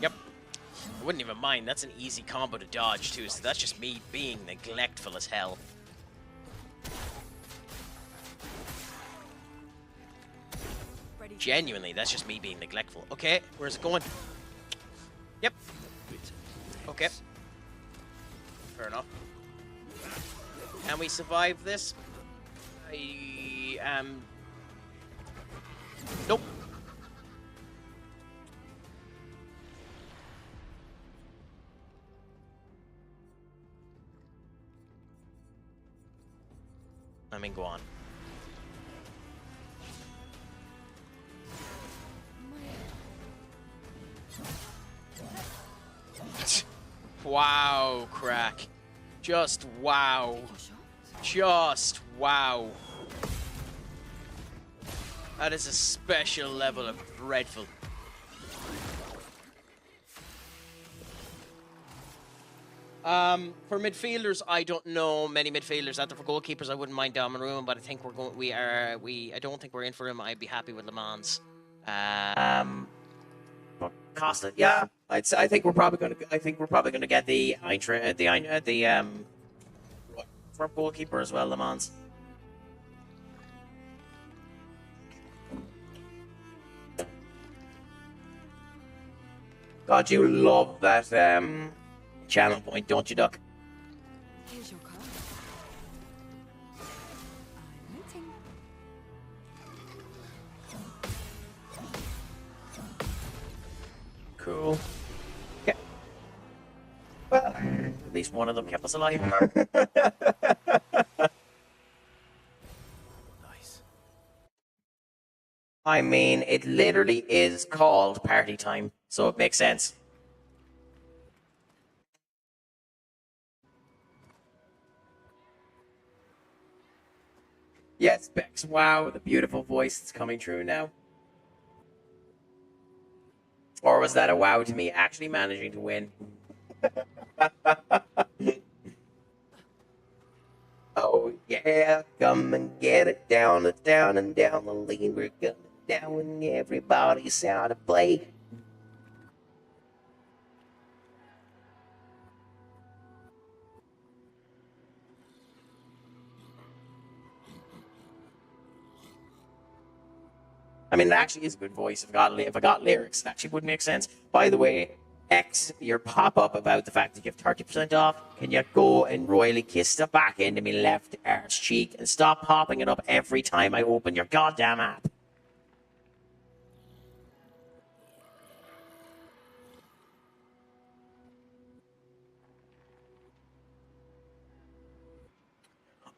Speaker 1: Yep. I wouldn't even mind. That's an easy combo to dodge, too, so that's just me being neglectful as hell.
Speaker 2: Ready.
Speaker 1: Genuinely, that's just me being neglectful. Okay, where's it going? Yep. Okay. Fair enough. Can we survive this? I am... Nope. I mean, go on. Wow, Crack. Just wow. Just wow. That is a special level of dreadful. For midfielders, I don't know many midfielders out there. For goalkeepers, I wouldn't mind Donnarumma, but I think we're going. I don't think we're in for him. I'd be happy with Le Mans. But Costa, yeah, I think we're probably going to. I think we're probably going to get the for goalkeeper as well, Le Mans. God, you love that channel point, don't you, Duck?
Speaker 2: Here's your card. I'm waiting.
Speaker 1: Cool. Okay. Well, at least one of them kept us alive.
Speaker 3: Nice.
Speaker 1: I mean, it literally is called party time, so it makes sense. Yes, Bex. Wow, the beautiful voice that's coming through now. Or was that a wow to me actually managing to win? Oh yeah, come and get it down and down and down the lane. We're coming down and everybody's out of play. I mean, it actually is a good voice. If I got lyrics, it actually would make sense. By the way, X, your pop-up about the fact that you have 30% off, can you go and royally kiss the back end of my left arse cheek and stop popping it up every time I open your goddamn app?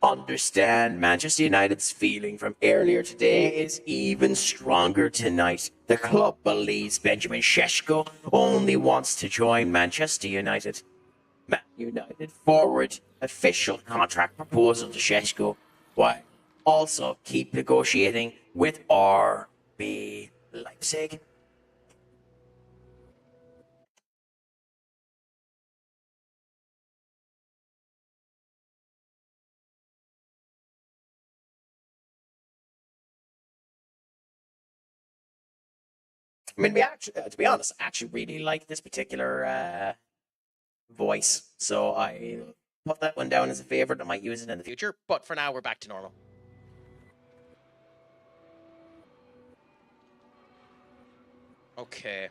Speaker 1: Understand, Manchester United's feeling from earlier today is even stronger tonight. The club believes Benjamin Šeško only wants to join Manchester United. Man United forward official contract proposal to Šeško, while also keep negotiating with RB Leipzig. I mean, we actually, to be honest, I actually really like this particular voice, so I put that one down as a favorite. I might use it in the future, but for now, we're back to normal. Okay.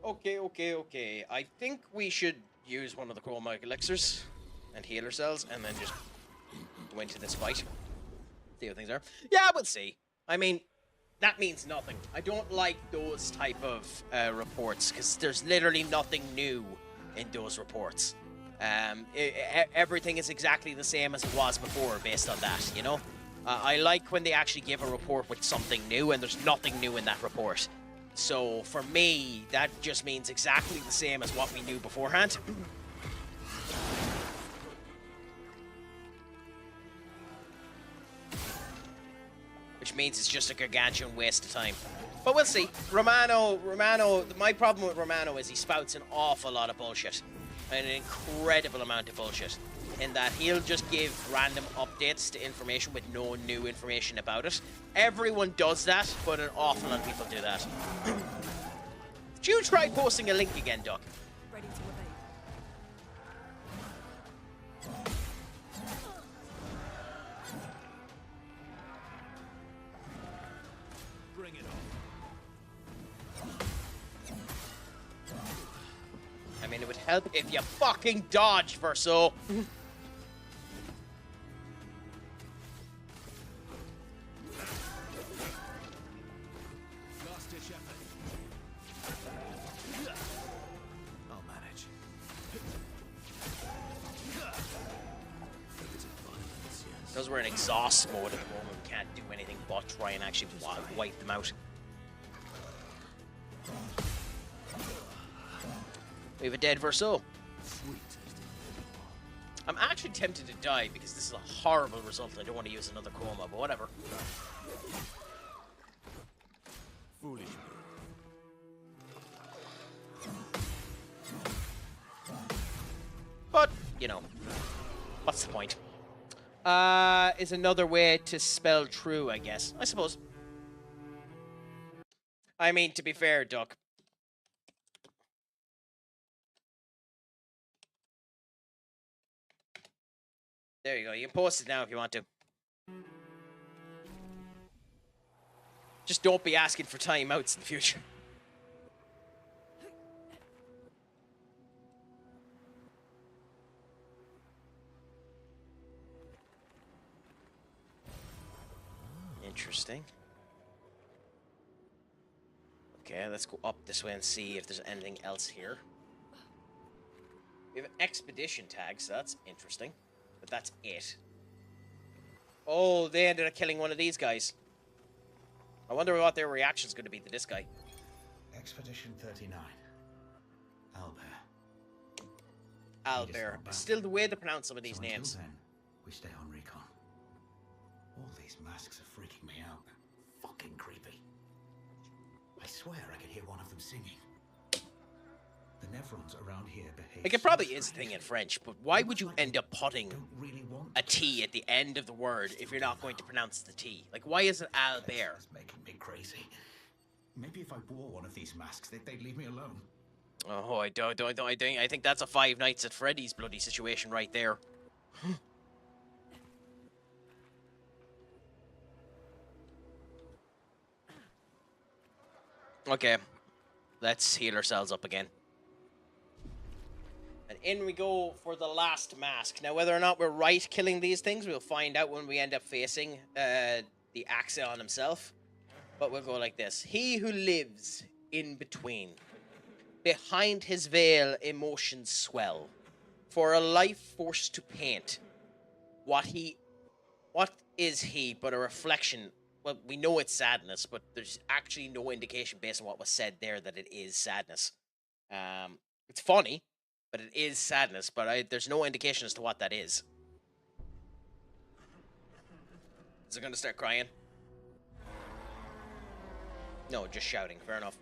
Speaker 1: Okay. I think we should use one of the chromatic elixirs and heal ourselves, and then just go into this fight. See how things are. Yeah, we'll see. I mean, that means nothing. I don't like those type of reports, because there's literally nothing new in those reports. Everything is exactly the same as it was before based on that, you know? I like when they actually give a report with something new, and there's nothing new in that report. So, for me, that just means exactly the same as what we knew beforehand. Which means it's just a gargantuan waste of time. But we'll see. Romano, my problem with Romano is he spouts an awful lot of bullshit. An incredible amount of bullshit. In that he'll just give random updates to information with no new information about it. Everyone does that, but an awful lot of people do that. Did you try posting a link again, Duck?
Speaker 2: Ready to obey.
Speaker 3: Bring it on.
Speaker 1: I mean, it would help if you fucking dodge, Verso.
Speaker 3: Last ditch effort. I'll manage. Limited violence, yes.
Speaker 1: Because we're in exhaust mode at the moment, we can't do anything but try and actually wipe them out. We have a dead Verso.
Speaker 3: Sweet.
Speaker 1: I'm actually tempted to die because this is a horrible result. I don't want to use another chroma, but whatever.
Speaker 3: Foolish.
Speaker 1: But, you know, what's the point? Is another way to spell true, I guess. I suppose. I mean, to be fair, Duck. There you go. You can post it now if you want to. Just don't be asking for timeouts in the future. Interesting. Okay, let's go up this way and see if there's anything else here. We have an expedition tag, so that's interesting. But that's it. Oh, they ended up killing one of these guys. I wonder what their reaction's going to be to this guy.
Speaker 4: Expedition 39. Albert.
Speaker 1: Albert. Still the way to pronounce some of these
Speaker 4: So
Speaker 1: names.
Speaker 4: until then, we stay on recon. All these masks are freaking me out. Fucking creepy. I swear I could hear one of them singing. The Nevrons around here behave.
Speaker 1: Like, it probably is a thing in French, but why would you end up putting
Speaker 4: Don't really want
Speaker 1: a T at the end of the word if you're not going to pronounce the T? Like, why is it Albert?
Speaker 4: It's making me crazy. Maybe if I wore one of these masks, they'd leave me alone.
Speaker 1: Oh, I think that's a Five Nights at Freddy's bloody situation right there. Okay, let's heal ourselves up again. And in we go for the last mask. Now, whether or not we're right killing these things, we'll find out when we end up facing the Axion himself. But we'll go like this. He who lives in between. Behind his veil, emotions swell. For a life forced to paint. What is he but a reflection? Well, we know it's sadness, but there's actually no indication based on what was said there that it is sadness. It's funny, but it is sadness, but there's no indication as to what that is. Is it going to start crying? No, just shouting. Fair enough.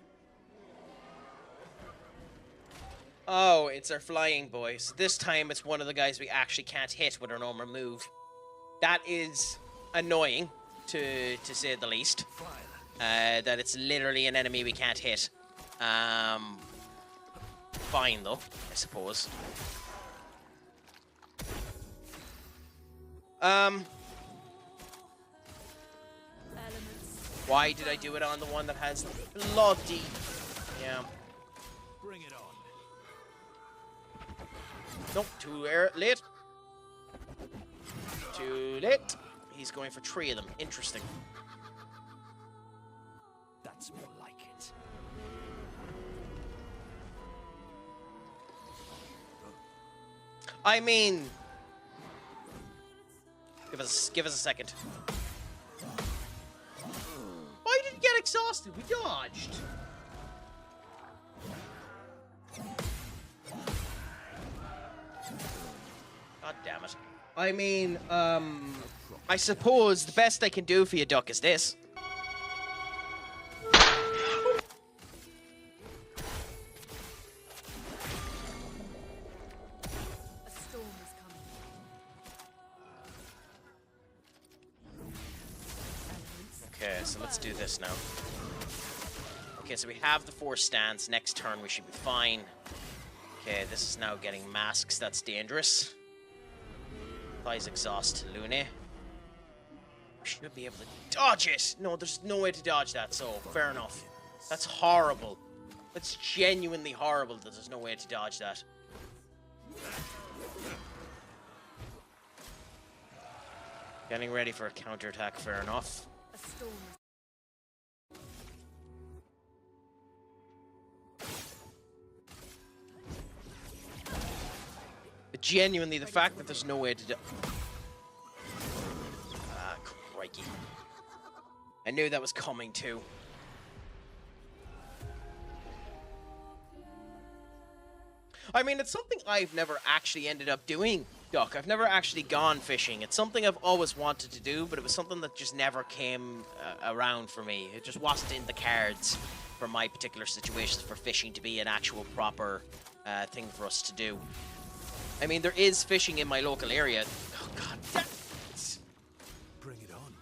Speaker 1: Oh, it's our flying boy. So this time it's one of the guys we actually can't hit with our normal move. That is annoying, to say the least.
Speaker 3: Fire.
Speaker 1: that it's literally an enemy we can't hit. Fine though, I suppose. Why did I do it on the one that has bloody... Yeah.
Speaker 3: Bring it on.
Speaker 1: Nope, too late. Too late. He's going for 3 of them. Interesting.
Speaker 3: That's more like it.
Speaker 1: I mean... Give us a second. Why did it get exhausted? We dodged. God damn it. I mean, I suppose the best I can do for you, Duck, is this.
Speaker 2: A storm is coming.
Speaker 1: Okay, so let's do this now. Okay, so we have the 4 stance. Next turn we should be fine. Okay, this is now getting masks. That's dangerous. Applies exhaust to Lune. We should be able to dodge it. No, there's no way to dodge that, so fair enough. That's horrible. That's genuinely horrible that there's no way to dodge that. Getting ready for a counterattack, fair enough.
Speaker 2: A storm is
Speaker 1: But genuinely, the fact that there's no way to do... Ah, crikey. I knew that was coming too. I mean, it's something I've never actually ended up doing, Duck. I've never actually gone fishing. It's something I've always wanted to do, but it was something that just never came around for me. It just wasn't in the cards for my particular situations for fishing to be an actual proper thing for us to do. I mean, there is fishing in my local area. Oh, God damn it.
Speaker 3: Bring it on.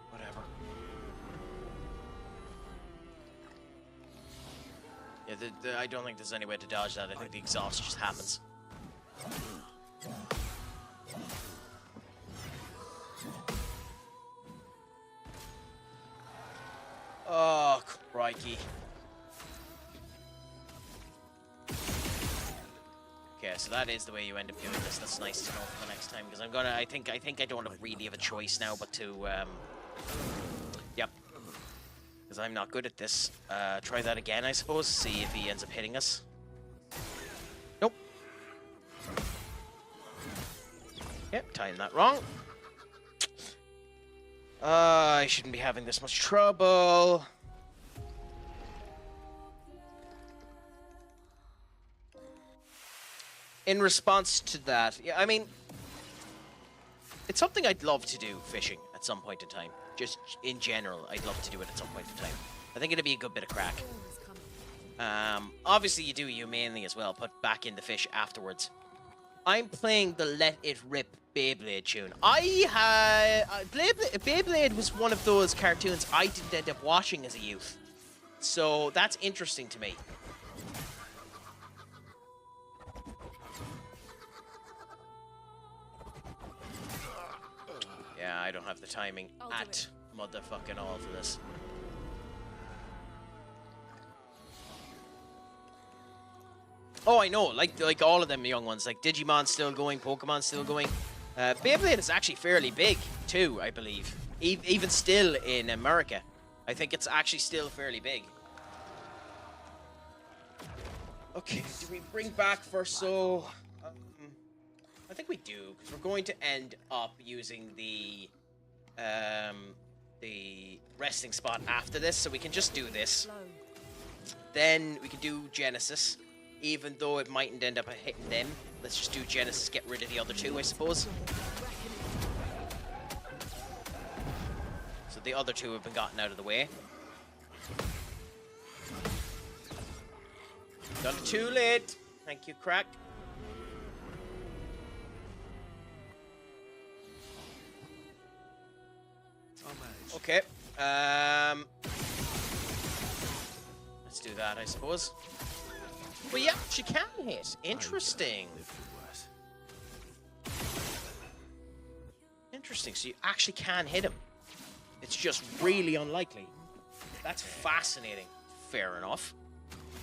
Speaker 1: Whatever. Yeah, I don't think there's any way to dodge that. I think the exhaust just happens. Oh, crikey. Okay, so that is the way you end up doing this. That's nice to know for the next time, because I'm gonna... I think I don't really have a choice now but to, Yep. Because I'm not good at this. Try that again, I suppose. See if he ends up hitting us. Nope. Yep, timed that wrong. I shouldn't be having this much trouble. In response to that, yeah, I mean, it's something I'd love to do, fishing, at some point in time. Just in general, I'd love to do it at some point in time. I think it'd be a good bit of crack. Obviously you do you mainly as well, put back in the fish afterwards. I'm playing the Let It Rip Beyblade tune. Beyblade was one of those cartoons I didn't end up watching as a youth. So that's interesting to me. Yeah, I don't have the timing at motherfucking all for this. Oh, I know, like all of them young ones, like Digimon's still going, Pokemon's still going. Beyblade is actually fairly big, too, I believe. Even still in America. I think it's actually still fairly big. Okay, do we bring back first? So, I think we do, because we're going to end up using the resting spot after this, so we can just do this. Then we can do Genesis. Even though it mightn't end up hitting them, let's just do Genesis, get rid of the other two, I suppose. So the other two have been gotten out of the way. Done it too late. Thank you, Craic.
Speaker 3: I'll manage.
Speaker 1: Okay. Let's do that, I suppose. Well, yeah, she can hit. Interesting.
Speaker 3: Live through worse.
Speaker 1: Interesting. So you actually can hit him. It's just really unlikely. That's fascinating. Fair enough.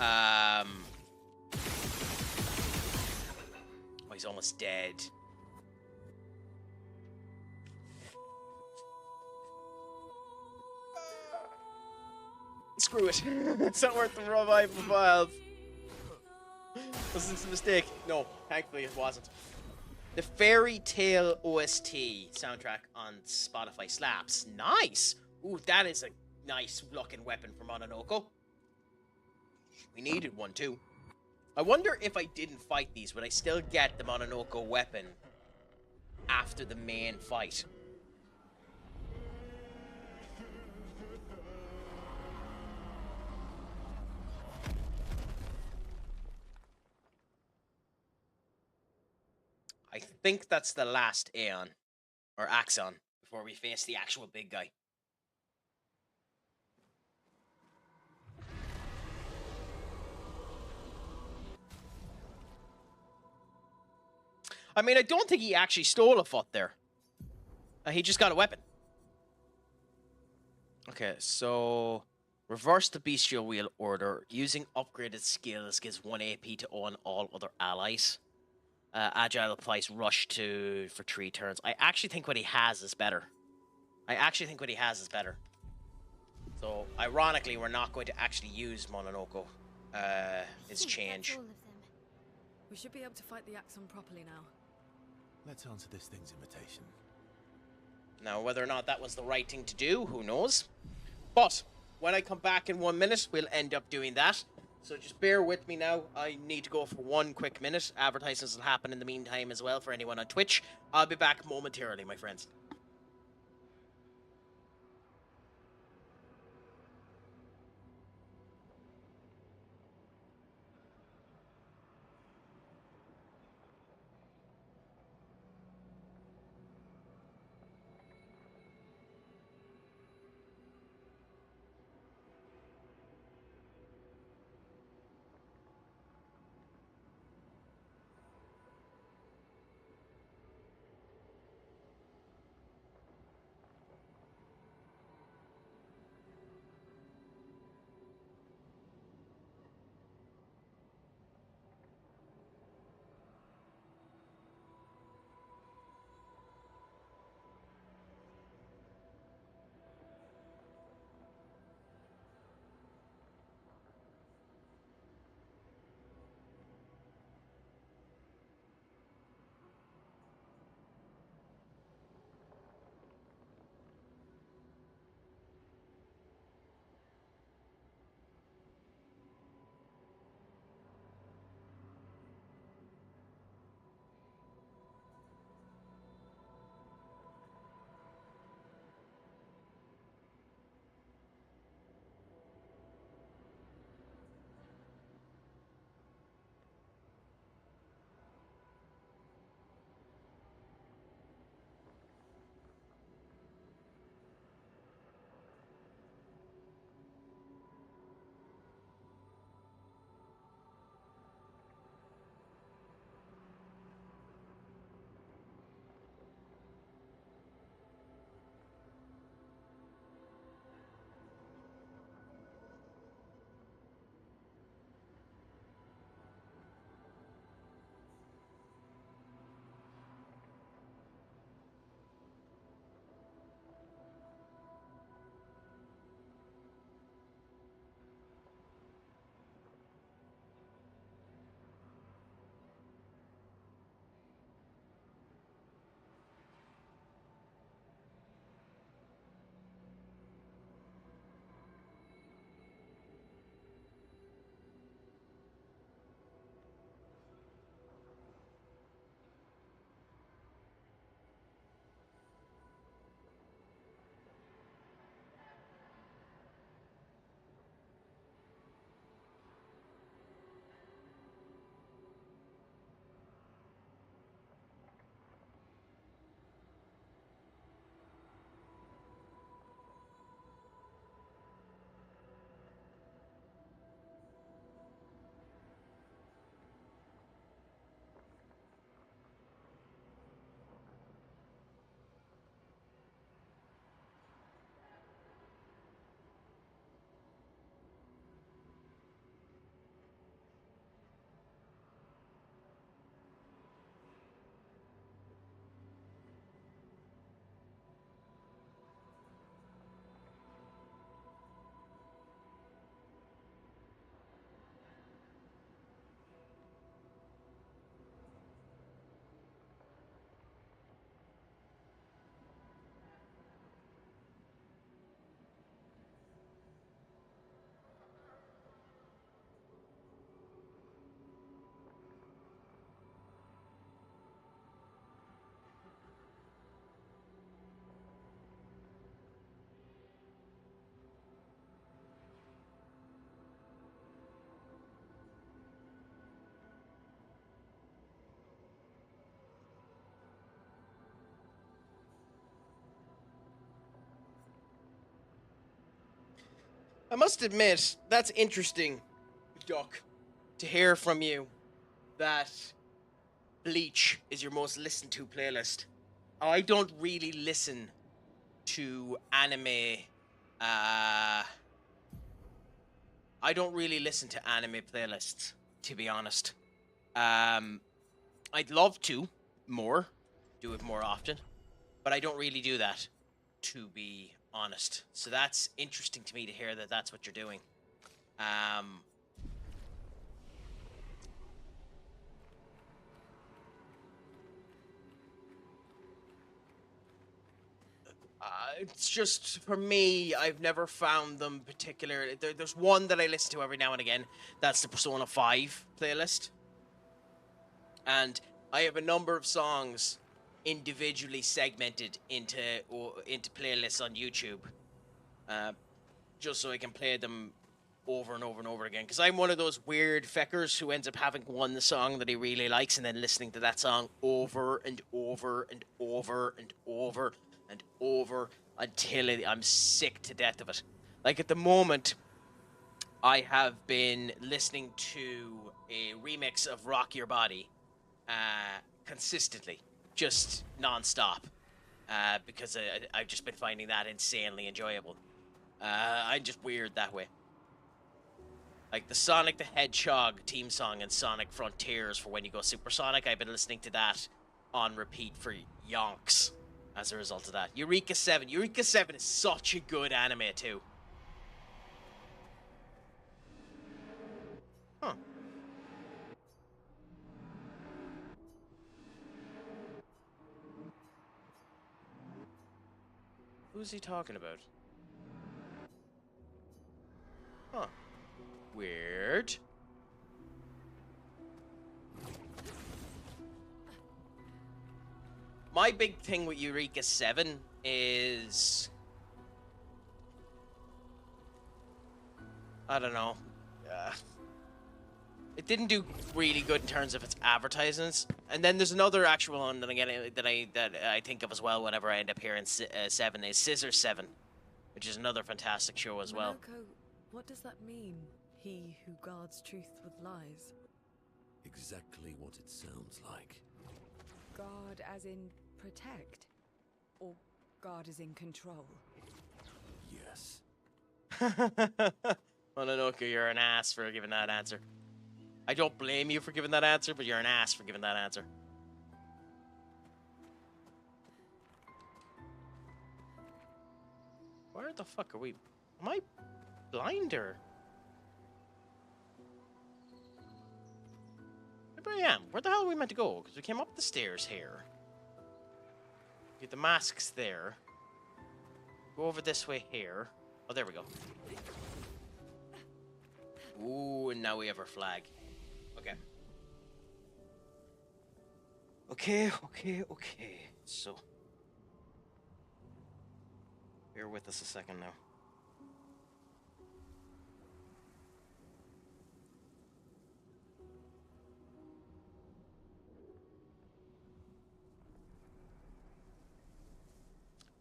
Speaker 1: Oh, he's almost dead. Screw it. It's not worth the revival files. Was this a mistake? No, thankfully it wasn't. The Fairy Tale OST soundtrack on Spotify slaps. Nice. Ooh, that is a nice looking weapon for Mononoko. We needed one too. I wonder if I didn't fight these, would I still get the Mononoko weapon after the main fight? I think that's the last Aeon, or Axon, before we face the actual big guy. I mean, I don't think he actually stole a foot there. He just got a weapon. Okay, so reverse the bestial wheel order. Using upgraded skills gives 1 AP to on all other allies. Agile applies rush for 3 turns. I actually think what he has is better. So, ironically, we're not going to actually use Mononoko. His change.
Speaker 2: That's all of them. We should be able to fight the Axon properly now.
Speaker 3: Let's answer this thing's invitation.
Speaker 1: Now, whether or not that was the right thing to do, who knows? But when I come back in 1 minute, we'll end up doing that. So just bear with me now. I need to go for 1 quick minute. Advertisements will happen in the meantime as well for anyone on Twitch. I'll be back momentarily, my friends. I must admit, that's interesting, Duck, to hear from you that Bleach is your most listened to playlist. I don't really listen to anime. I don't really listen to anime playlists, to be honest. I'd love to do it more often, but I don't really do that, to be honest. So that's interesting to me to hear that that's what you're doing. It's just, for me, I've never found them particular. There's one that I listen to every now and again. That's the Persona 5 playlist. And I have a number of songs individually segmented into playlists on YouTube. Just so I can play them over and over and over again. Because I'm one of those weird feckers who ends up having one song that he really likes and then listening to that song over and over and over and over and over until I'm sick to death of it. Like at the moment, I have been listening to a remix of Rock Your Body consistently, just non-stop, because I've just been finding that insanely enjoyable. I'm just weird that way. Like the Sonic the Hedgehog theme song and Sonic Frontiers for when you go supersonic, I've been listening to that on repeat for yonks as a result of that. Eureka 7. Eureka 7 is such a good anime too. Huh. Who's he talking about? Huh. Weird. My big thing with Eureka 7 is... I don't know. It didn't do really good in terms of its advertisements. And then there's another actual one that I think of as well whenever I end up hearing 7 is Scissor 7, which is another fantastic show as well.
Speaker 2: Minoko, what does that mean? He who guards truth with lies.
Speaker 3: Exactly what it sounds like.
Speaker 2: Guard as in protect? Or guard as in control?
Speaker 3: Yes.
Speaker 1: Mononoke, you're an ass for giving that answer. I don't blame you for giving that answer, but you're an ass for giving that answer. Where the fuck are we? Am I blind or? Maybe I am. Where the hell are we meant to go? Because we came up the stairs here. Get the masks there. Go over this way here. Oh, there we go. Ooh, and now we have our flag. Okay. Okay. So, bear with us a second now.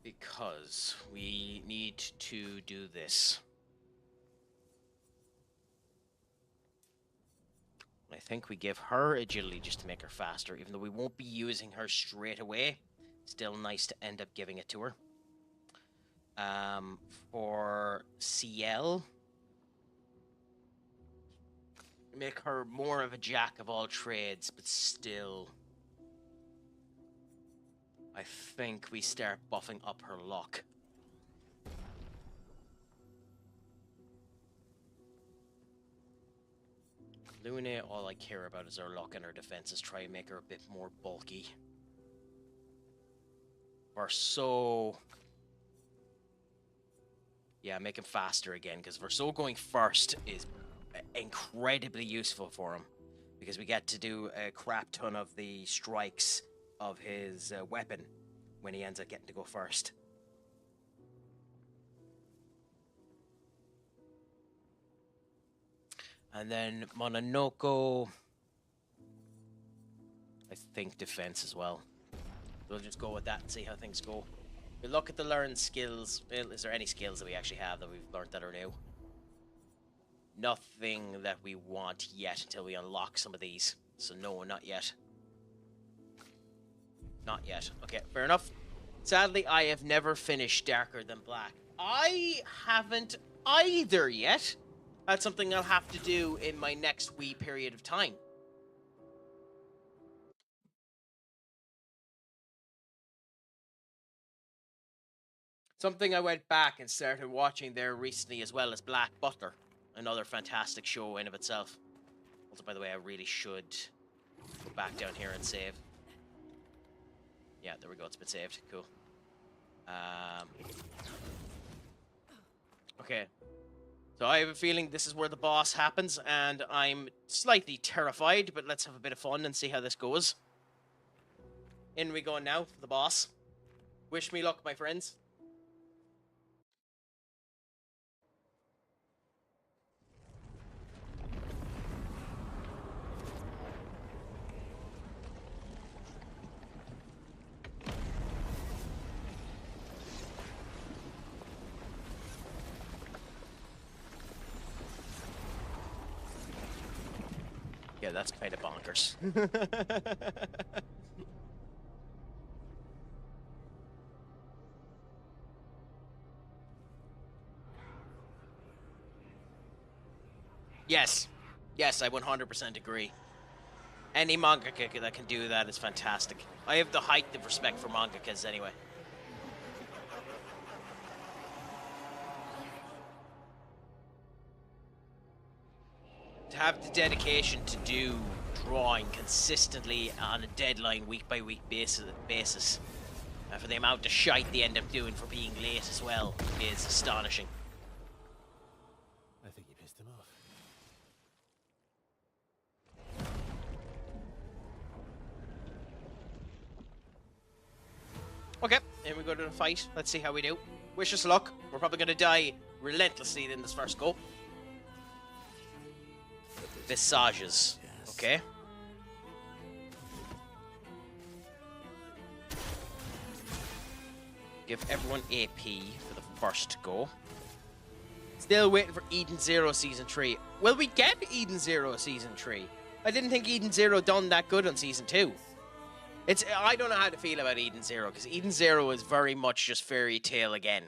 Speaker 1: Because we need to do this. I think we give her agility just to make her faster, even though we won't be using her straight away. Still nice to end up giving it to her. For CL, make her more of a jack of all trades, but still, I think we start buffing up her luck. Luna, all I care about is her luck and her defenses. Try and make her a bit more bulky. Verso... Yeah, make him faster again, because Verso going first is incredibly useful for him. Because we get to do a crap ton of the strikes of his weapon when he ends up getting to go first. And then Mononoko, I think defense as well. We'll just go with that and see how things go. We look at the learned skills. Is there any skills that we actually have that we've learned that are new? nothing that we want yet until we unlock some of these. So no, not yet. Not yet. Okay, fair enough. Sadly, I have never finished Darker Than Black. I haven't either yet. That's something I'll have to do in my next wee period of time. Something I went back and started watching there recently as well as Black Butler. Another fantastic show in of itself. Also, by the way, I really should go back down here and save. Yeah, there we go. It's been saved. Cool. Okay. So I have a feeling this is where the boss happens, and I'm slightly terrified, but let's have a bit of fun and see how this goes. In we go now for the boss. Wish me luck, my friends. Yeah, that's kind of bonkers. Yes. Yes, I 100% agree. Any mangaka that can do that is fantastic. I have the height of respect for mangakas anyway. To have the dedication to do drawing consistently on a deadline week by week basis for the amount of shite they end up doing for being late as well is astonishing.
Speaker 3: I think you pissed him off.
Speaker 1: Okay, and we go to the fight. Let's see how we do. Wish us luck. We're probably going to die relentlessly in this first go. Visages.
Speaker 3: Yes.
Speaker 1: Okay. Give everyone AP for the first go. Still waiting for Eden Zero Season 3. Will we get Eden Zero Season 3? I didn't think Eden Zero done that good on Season 2. I don't know how to feel about Eden Zero, because Eden Zero is very much just fairy tale again.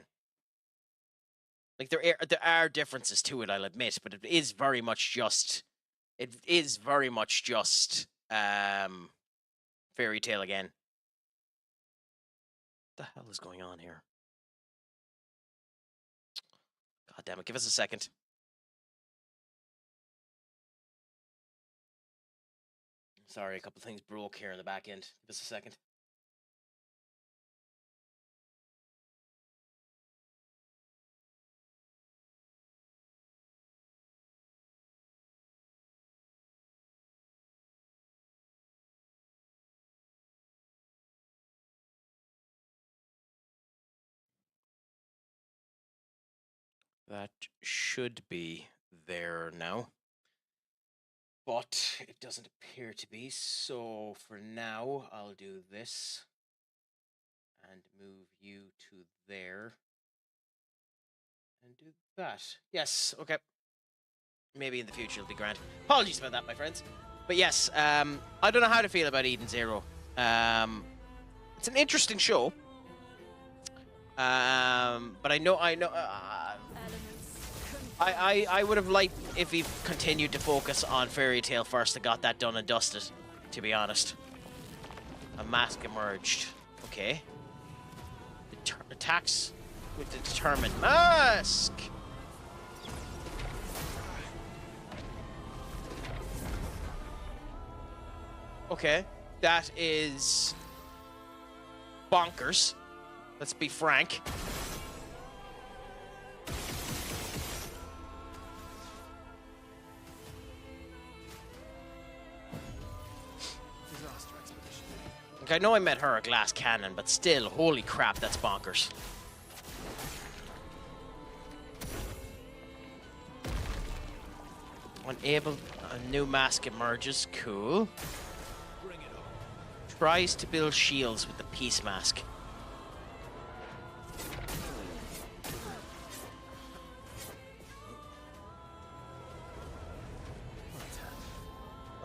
Speaker 1: Like, there are differences to it, I'll admit, but it is very much just... It is very much just fairy tale again. What the hell is going on here? God damn it, give us a second. Sorry, a couple things broke here in the back end. Give us a second. That should be there now. But it doesn't appear to be, so for now, I'll do this. And move you to there. And do that. Yes, okay. Maybe in the future it'll be grand. Apologies about that, my friends. But yes, I don't know how to feel about Eden Zero. It's an interesting show. But I know... I would have liked if he continued to focus on Fairy Tail first and got that done and dusted, to be honest. A mask emerged. Okay. Attacks with the determined mask! Okay. That is... bonkers. Let's be frank. I know I met her a glass cannon, but still, holy crap, that's bonkers. Unable, a new mask emerges, cool. Tries to build shields with the peace mask.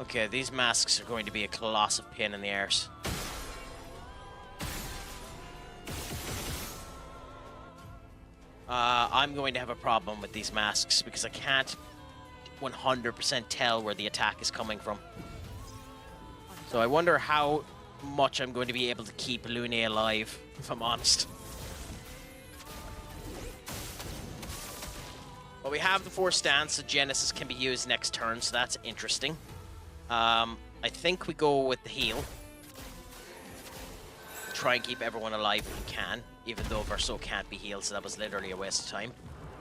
Speaker 1: Okay, these masks are going to be a colossal pain in the arse. I'm going to have a problem with these masks because I can't 100% tell where the attack is coming from. So I wonder how much I'm going to be able to keep Lune alive, if I'm honest. But we have the Force Stance, so Genesis can be used next turn, so that's interesting. I think we go with the heal. Try and keep everyone alive if we can, even though Verso can't be healed, so that was literally a waste of time.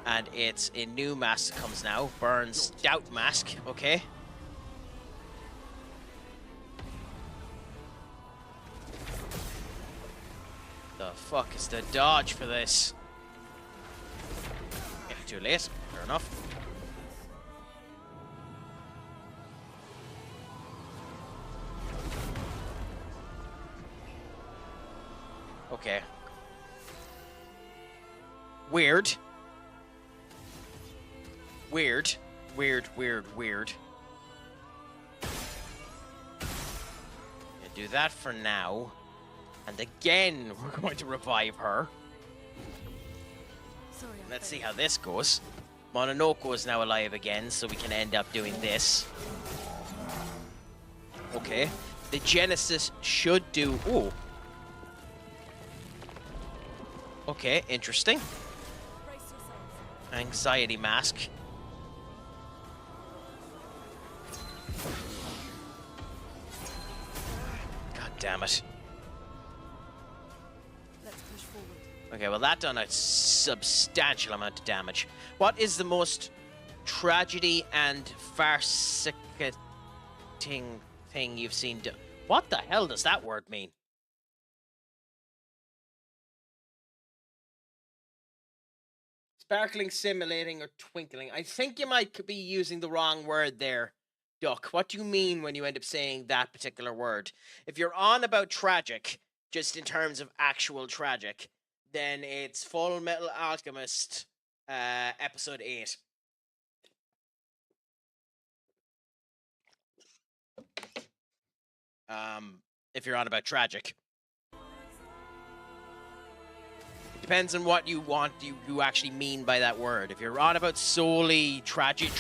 Speaker 1: And it's a new mask that comes now. Burns Doubt Mask, okay. The fuck is the dodge for this? Okay, too late. Fair enough. Okay. Weird. Weird. Weird, weird, weird. Do that for now. And again, we're going to revive her.
Speaker 2: Sorry,
Speaker 1: Let's see how this goes. Mononoko is now alive again, so we can end up doing this. Okay. The Genesis should do... Ooh. Okay, interesting.
Speaker 2: Brace yourselves.
Speaker 1: Anxiety mask. God damn it.
Speaker 2: Let's push forward.
Speaker 1: Okay, well that done a substantial amount of damage. What is the most tragedy and farcicating thing you've seen do? What the hell does that word mean? Sparkling, simulating, or twinkling. I think you might be using the wrong word there, Duck. What do you mean when you end up saying that particular word? If you're on about tragic, just in terms of actual tragic, then it's Full Metal Alchemist, episode 8. If you're on about tragic. Depends on what you want, you actually mean by that word. If you're on about solely tragic,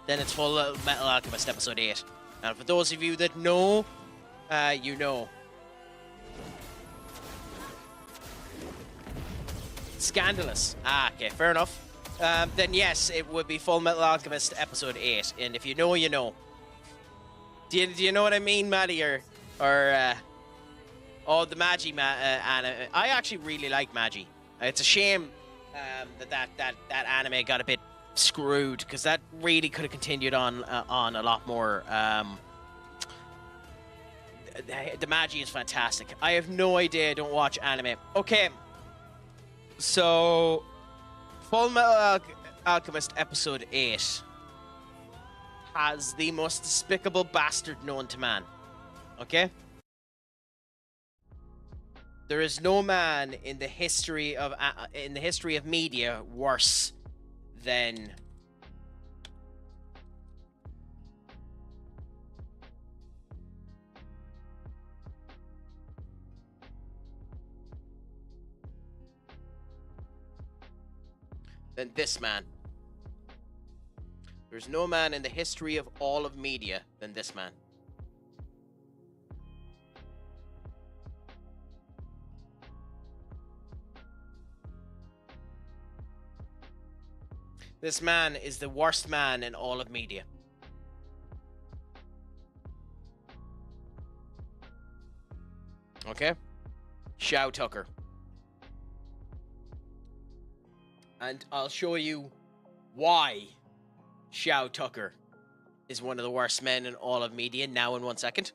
Speaker 1: then it's Full Metal Alchemist episode 8. And for those of you that know, you know. Scandalous. Ah, okay, fair enough. Then yes, it would be Full Metal Alchemist episode 8. And if you know, you know. Do you know what I mean, Maddie? Oh, the Magi anime. I actually really like Magi. It's a shame that anime got a bit screwed, because that really could have continued on a lot more. The Magi is fantastic. I have no idea. I don't watch anime. Okay, so Full Metal Alchemist episode 8 has the most despicable bastard known to man. Okay. There is no man in the history of media worse than this man. There's no man in the history of all of media than this man. This man is the worst man in all of media. Okay? Shao Tucker. And I'll show you why Shao Tucker is one of the worst men in all of media now in 1 second.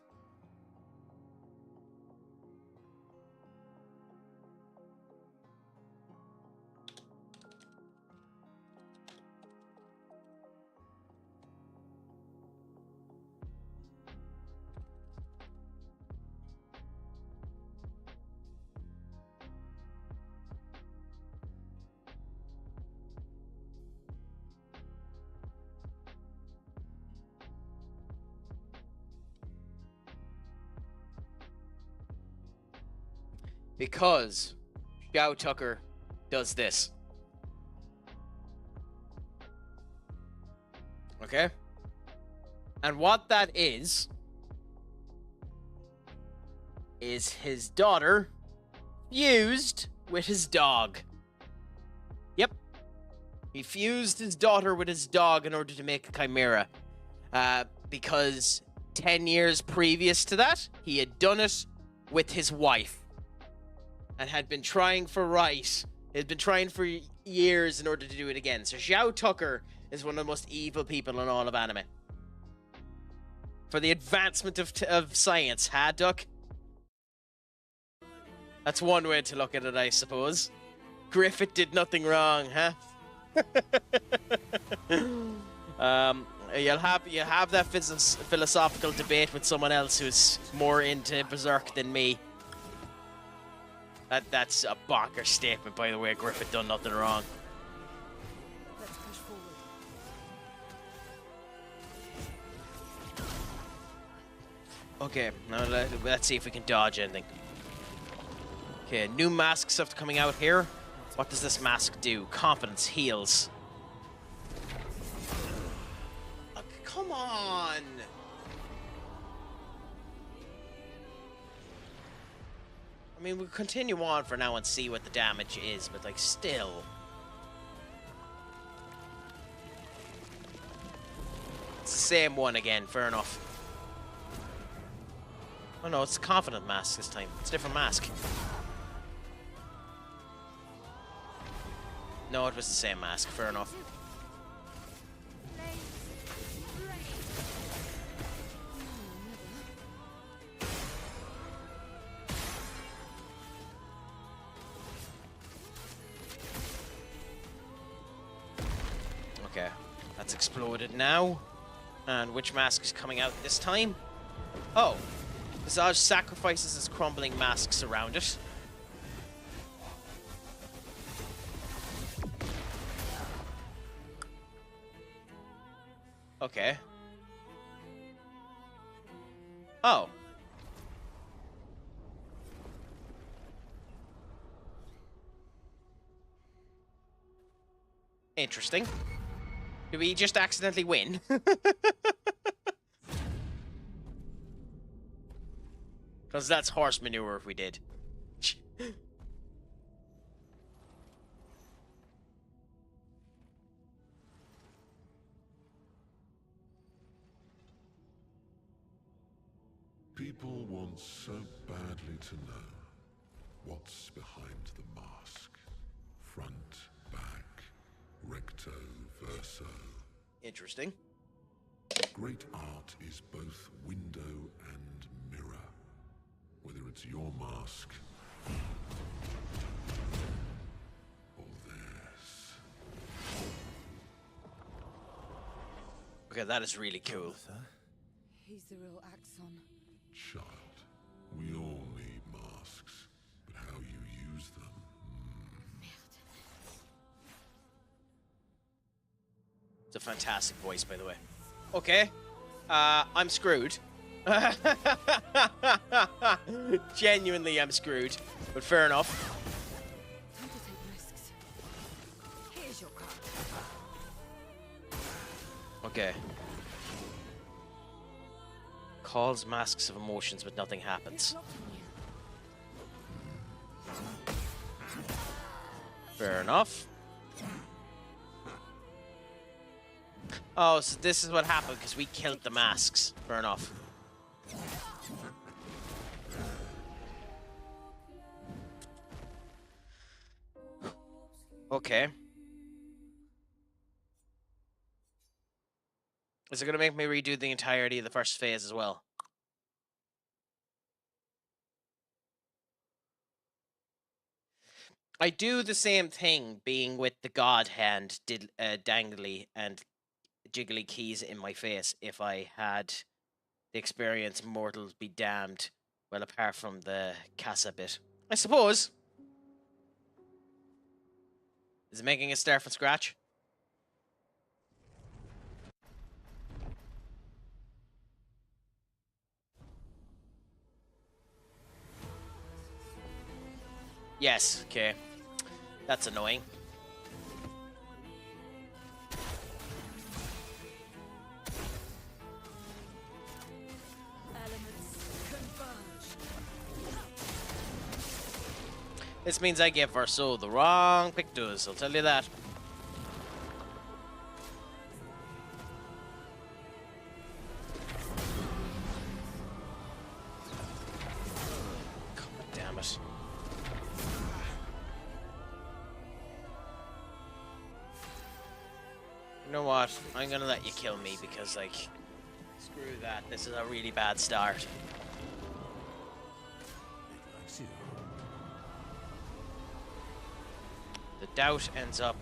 Speaker 1: Because Xiao Tucker does this. Okay? And what that is his daughter fused with his dog. Yep. He fused his daughter with his dog in order to make a chimera. Because 10 years previous to that, he had done it with his wife. And had been trying for right. He had been trying for years in order to do it again. So Xiao Tucker is one of the most evil people in all of anime. For the advancement of science, huh, Duck? That's one way to look at it, I suppose. Griffith did nothing wrong, huh? You'll have that philosophical debate with someone else who's more into Berserk than me. That's a bonker statement, by the way. Griffith done nothing wrong.
Speaker 2: Let's push forward.
Speaker 1: Okay, now let's see if we can dodge anything. Okay, new mask stuff coming out here. What does this mask do? Confidence heals. Oh, come on! I mean, we'll continue on for now and see what the damage is, but, like, still. It's the same one again, fair enough. Oh no, it's a confident mask this time. It's a different mask. No, it was the same mask, fair enough. Okay, that's exploded now. And which mask is coming out this time? Oh, Visage sacrifices his crumbling masks around it. Okay. Oh. Interesting. Did we just accidentally win? Because that's horse manure if we did.
Speaker 5: People want so badly to know what's behind the mask. Front, back, recto, verso.
Speaker 1: Interesting.
Speaker 5: Great art is both window and mirror. Whether it's your mask or theirs.
Speaker 1: Okay, that is really cool.
Speaker 2: He's the real Axon.
Speaker 5: Child, we all need masks, but how you use them.
Speaker 1: It's a fantastic voice, by the way. Okay. I'm screwed. Genuinely, I'm screwed. But fair enough.
Speaker 2: Time to take risks. Here's your card.
Speaker 1: Okay. Calls masks of emotions, but nothing happens. Fair enough. Oh, so this is what happened because we killed the masks. Fair enough. Okay. Is it going to make me redo the entirety of the first phase as well? I do the same thing, being with the God Hand dangly and jiggly keys in my face if I had the experience Mortals Be Damned, well, apart from the Casa bit. I suppose. Is it making a start from scratch? Yes, okay. That's annoying. This means I gave Verso the wrong pictures, I'll tell you that. God damn it. You know what? I'm gonna let you kill me because, like, screw that. This is a really bad start.
Speaker 3: It likes you.
Speaker 1: The doubt ends up...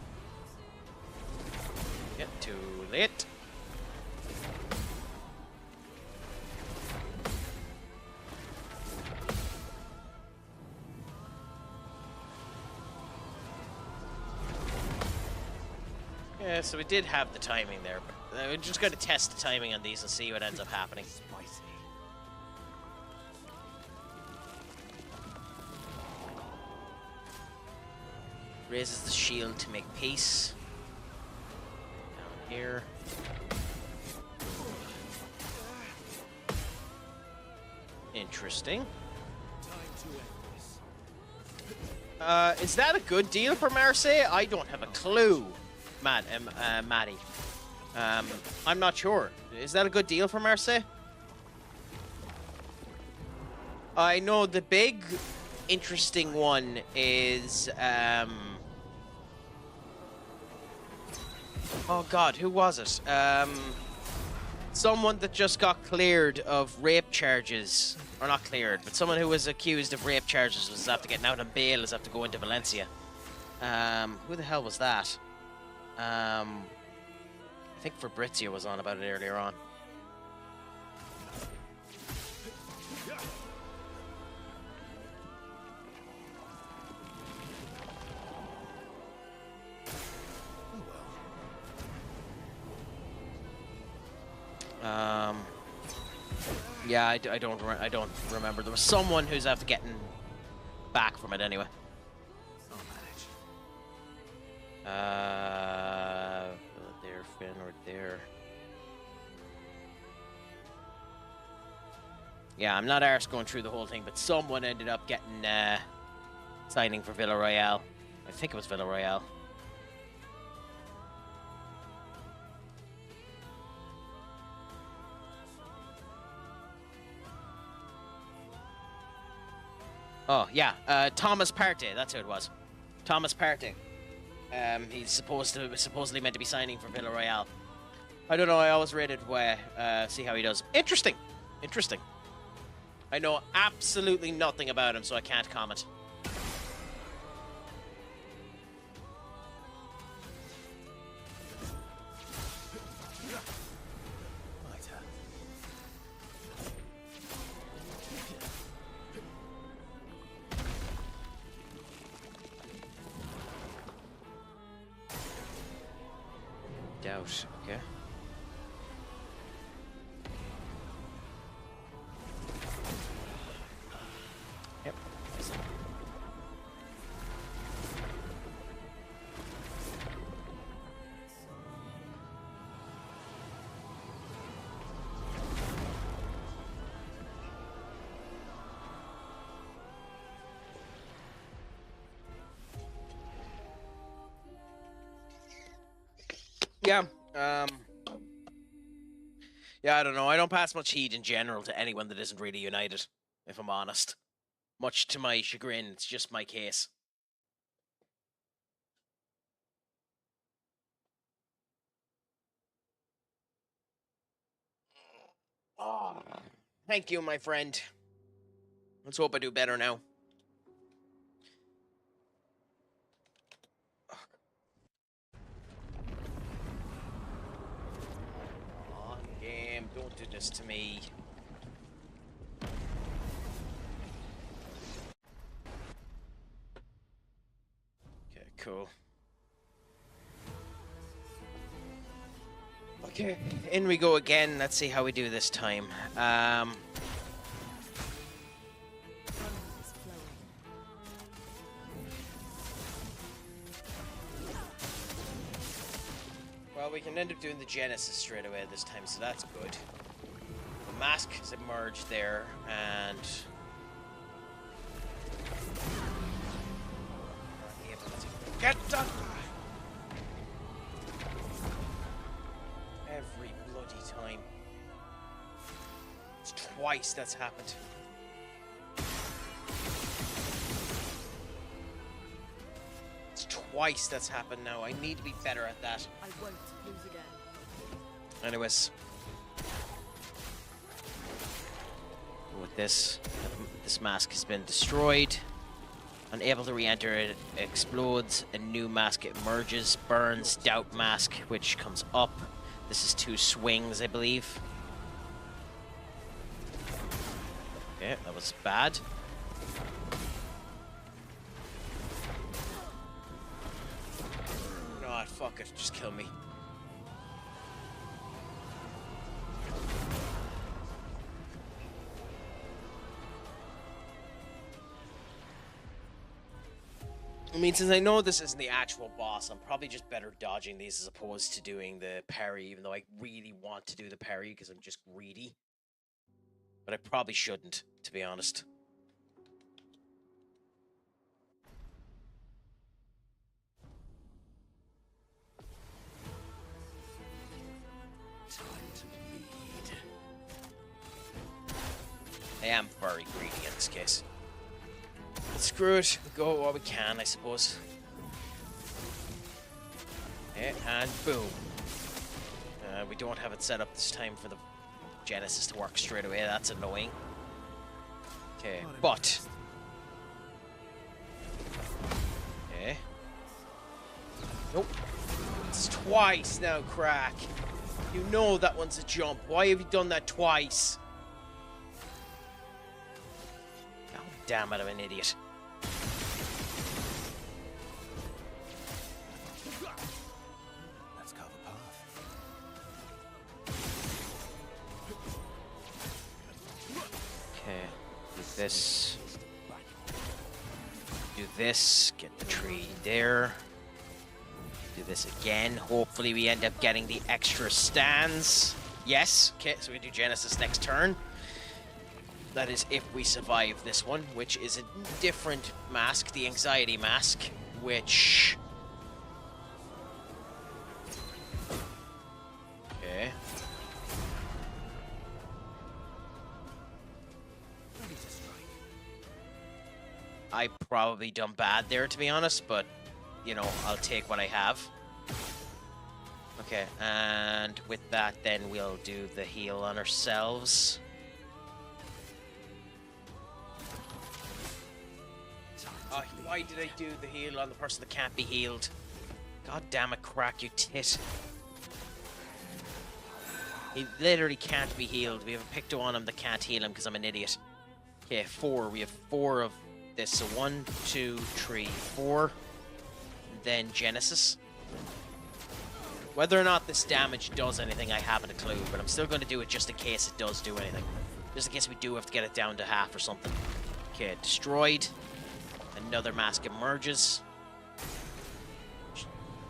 Speaker 1: Yep, too late. Yeah, so we did have the timing there, but we're just going to test the timing on these and see what ends up happening.
Speaker 3: Spicy.
Speaker 1: Raises the shield to make peace. Down here. Interesting. Is that a good deal for Marseille? I don't have a clue, Maddie. I'm not sure. Is that a good deal for Marseille? I know the big, interesting one is, oh God, who was it? Someone that just got cleared of rape charges. Or not cleared, but someone who was accused of rape charges was after getting out on bail, is after going to Valencia. Who the hell was that? I think Fabrizio was on about it earlier on. Yeah, I don't remember. There was someone who's after getting back from it anyway. I'll manage. There, Finn, or there. Yeah, I'm not arse going through the whole thing, but someone ended up getting signing for Villarreal. I think it was Villarreal. Oh, yeah, Thomas Partey, that's who it was. Thomas Partey. He's supposedly meant to be signing for Villarreal. I don't know, I always rated see how he does. Interesting. Interesting. I know absolutely nothing about him, so I can't comment. Doubt, okay. Yep. Yeah, yeah, I don't know. I don't pass much heed in general to anyone that isn't really United, if I'm honest. Much to my chagrin, it's just my case. Oh, thank you, my friend. Let's hope I do better now. Game, don't do this to me. Okay, cool. Okay, in we go again. Let's see how we do this time. Well, we can end up doing the Genesis straight away this time, so that's good. The mask has emerged there, and... we're able to get done! Every bloody time. It's twice that's happened. It's twice that's happened now. I need to be better at that.
Speaker 2: I won't lose again.
Speaker 1: Anyways. With this mask has been destroyed. Unable to re-enter, it explodes. A new mask emerges. Burns, doubt mask, which comes up. This is 2 swings, I believe. Okay, that was bad. No, fuck it, just kill me. I mean, since I know this isn't the actual boss, I'm probably just better dodging these as opposed to doing the parry, even though I really want to do the parry because I'm just greedy. But I probably shouldn't, to be honest.
Speaker 4: Time to bleed.
Speaker 1: I am very greedy in this case. But screw it, we go what we can, I suppose. Okay, and boom. We don't have it set up this time for the Genesis to work straight away, that's annoying. Okay, but... okay. Nope. It's twice now, Craic. You know that one's a jump. Why have you done that twice? Oh, damn it, I'm an idiot.
Speaker 3: Let's carve a path.
Speaker 1: Okay, do this. Do this, get the tree there. Do this again. Hopefully we end up getting the extra stands. Yes, okay, so we do Genesis next turn. That is if we survive this one, which is a different mask, the anxiety mask, which... okay. I probably done bad there, to be honest, but, you know, I'll take what I have. Okay, and with that, then we'll do the heal on ourselves. Oh, why did I do the heal on the person that can't be healed? God damn it, Craic, you tit. He literally can't be healed. We have a picto on him that can't heal him because I'm an idiot. Okay, 4. We have 4 of this. So 1, 2, 3, 4. Then Genesis. Whether or not this damage does anything, I haven't a clue, but I'm still going to do it just in case it does do anything. Just in case we do have to get it down to half or something. Okay, destroyed. Another mask emerges.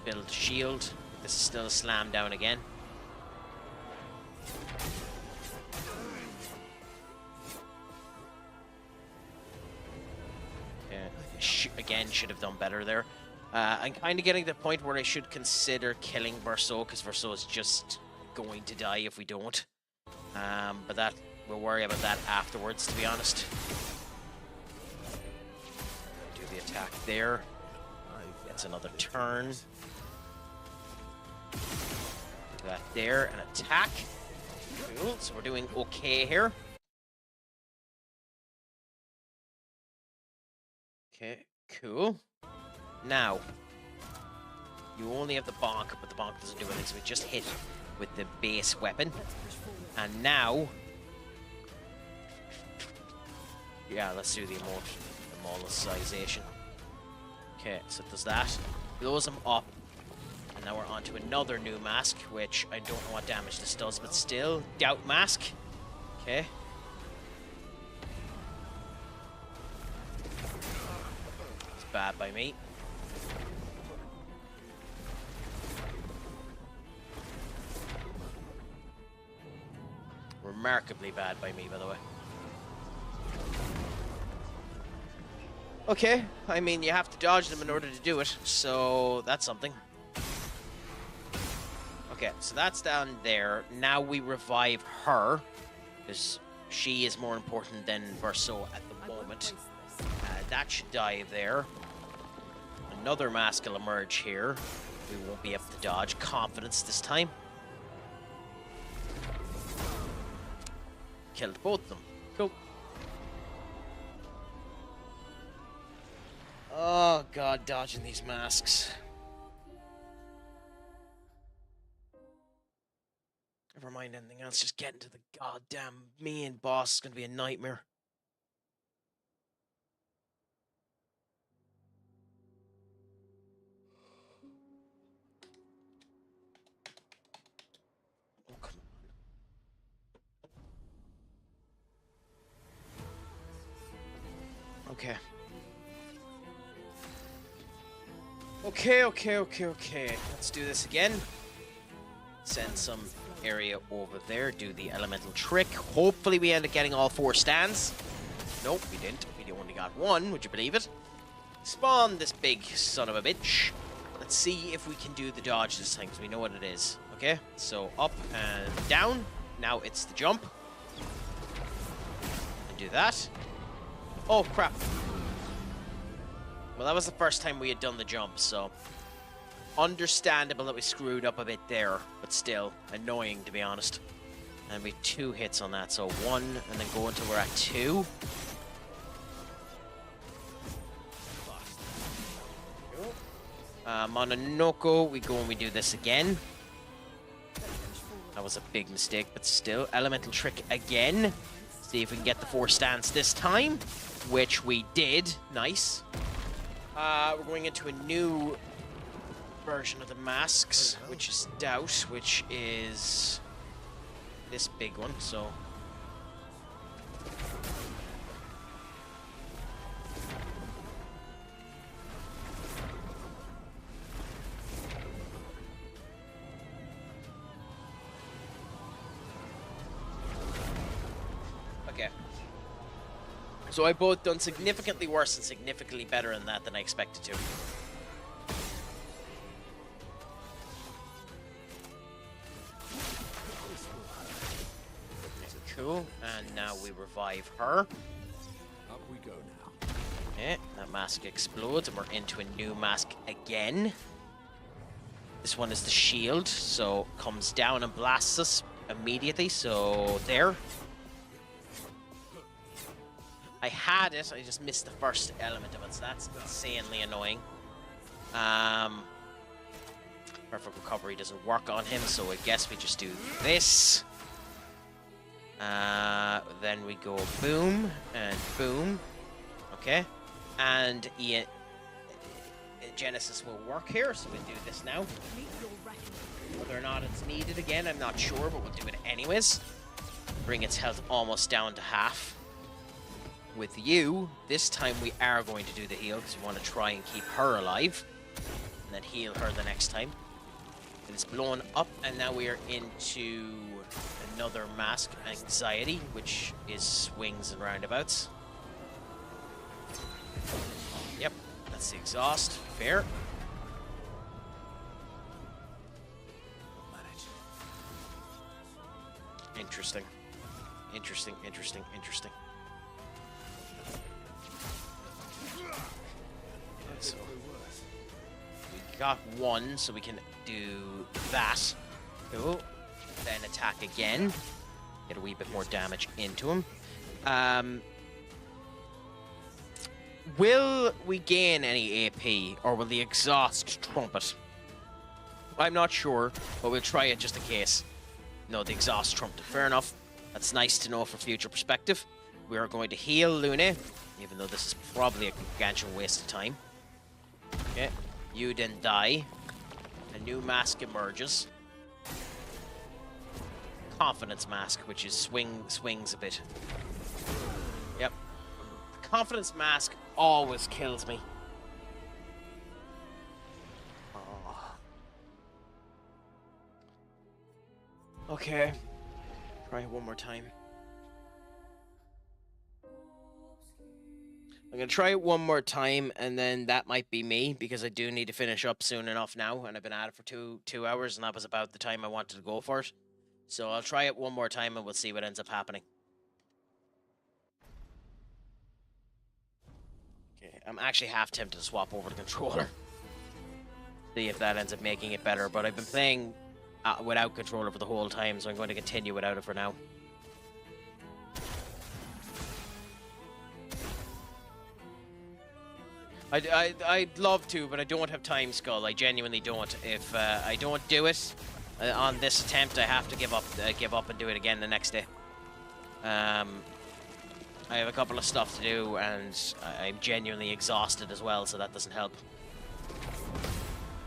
Speaker 1: Build shield. This is still a slam down again. Okay. Again, should have done better there. I'm kind of getting to the point where I should consider killing Verso, because Verso is just going to die if we don't. But that we'll worry about that afterwards, to be honest. Do the attack there. Gets another turn. Do that there, and attack. Cool, so we're doing okay here. Okay, cool. Now, you only have the bonk, but the bonk doesn't do anything, so we just hit with the base weapon. And now... yeah, let's do the immortalization. Okay, so it does that. Blows him up. And now we're on to another new mask, which I don't know what damage this does, but still, doubt mask. Okay. It's bad by me. remarkably bad by me, by the way. Okay, I mean, you have to dodge them in order to do it, so that's something. Okay, so that's down there. Now we revive her, because she is more important than Verso at the moment. That should die there. Another mask will emerge here. We won't be able to dodge. Confidence this time. Killed both of them. Cool. Oh god, dodging these masks. Never mind anything else, just getting to the goddamn main boss is gonna be a nightmare. Oh, come on. Okay. Okay. Let's do this again. Send some area over there, do the elemental trick. Hopefully we end up getting all 4 stands. Nope, we didn't. We only got 1, would you believe it? Spawn this big son of a bitch. Let's see if we can do the dodge this time, because we know what it is. Okay, so up and down. Now it's the jump. And do that. Oh, crap. Well, that was the first time we had done the jump, so... Understandable that we screwed up a bit there, but still annoying, to be honest. And we 2 hits on that, so 1, and then go until we're at 2. Mononoko, we go and we do this again. That was a big mistake, but still. Elemental trick again. See if we can get the 4 stance this time, which we did. Nice. We're going into a new version of the masks, which is Doubt, which is this big one, so... Okay. So I both done significantly worse and significantly better than that than I expected to. Cool, and now we revive her.
Speaker 3: Up we go now.
Speaker 1: Okay, that mask explodes, and we're into a new mask again. This one is the shield, so comes down and blasts us immediately, so there. I had it, I just missed the first element of it, so that's insanely annoying. Perfect recovery doesn't work on him, so I guess we just do this. Then we go boom and boom. Okay. And Genesis will work here, so we'll do this now. Whether or not it's needed again, I'm not sure, but we'll do it anyways. Bring its health almost down to half. With you, this time we are going to do the heal, because we want to try and keep her alive. And then heal her the next time. It is blown up, and now we are into another mask, Anxiety, which is swings and roundabouts. Yep, that's the exhaust. Fair. Interesting. Interesting. So we got 1, so we can do that. Cool. Then attack again. Get a wee bit more damage into him. Will we gain any AP, or will the exhaust trump it? I'm not sure, but we'll try it just in case. No, the exhaust trumped it. Fair enough. That's nice to know for future perspective. We are going to heal Lune, even though this is probably a gargantuan waste of time. Okay, you then die. A new mask emerges. Confidence mask, which is swings a bit. Yep. The confidence mask always kills me. Oh. Okay. Try it one more time. I'm going to try it one more time, and then that might be me, because I do need to finish up soon enough now, and I've been at it for two hours, and that was about the time I wanted to go for it. So I'll try it one more time, and we'll see what ends up happening. Okay, I'm actually half tempted to swap over the controller. See if that ends up making it better, but I've been playing without controller for the whole time, so I'm going to continue without it for now. I'd love to, but I don't have time, Skull. I genuinely don't. If I don't do it on this attempt, I have to give up and do it again the next day. I have a couple of stuff to do, and I'm genuinely exhausted as well, so that doesn't help.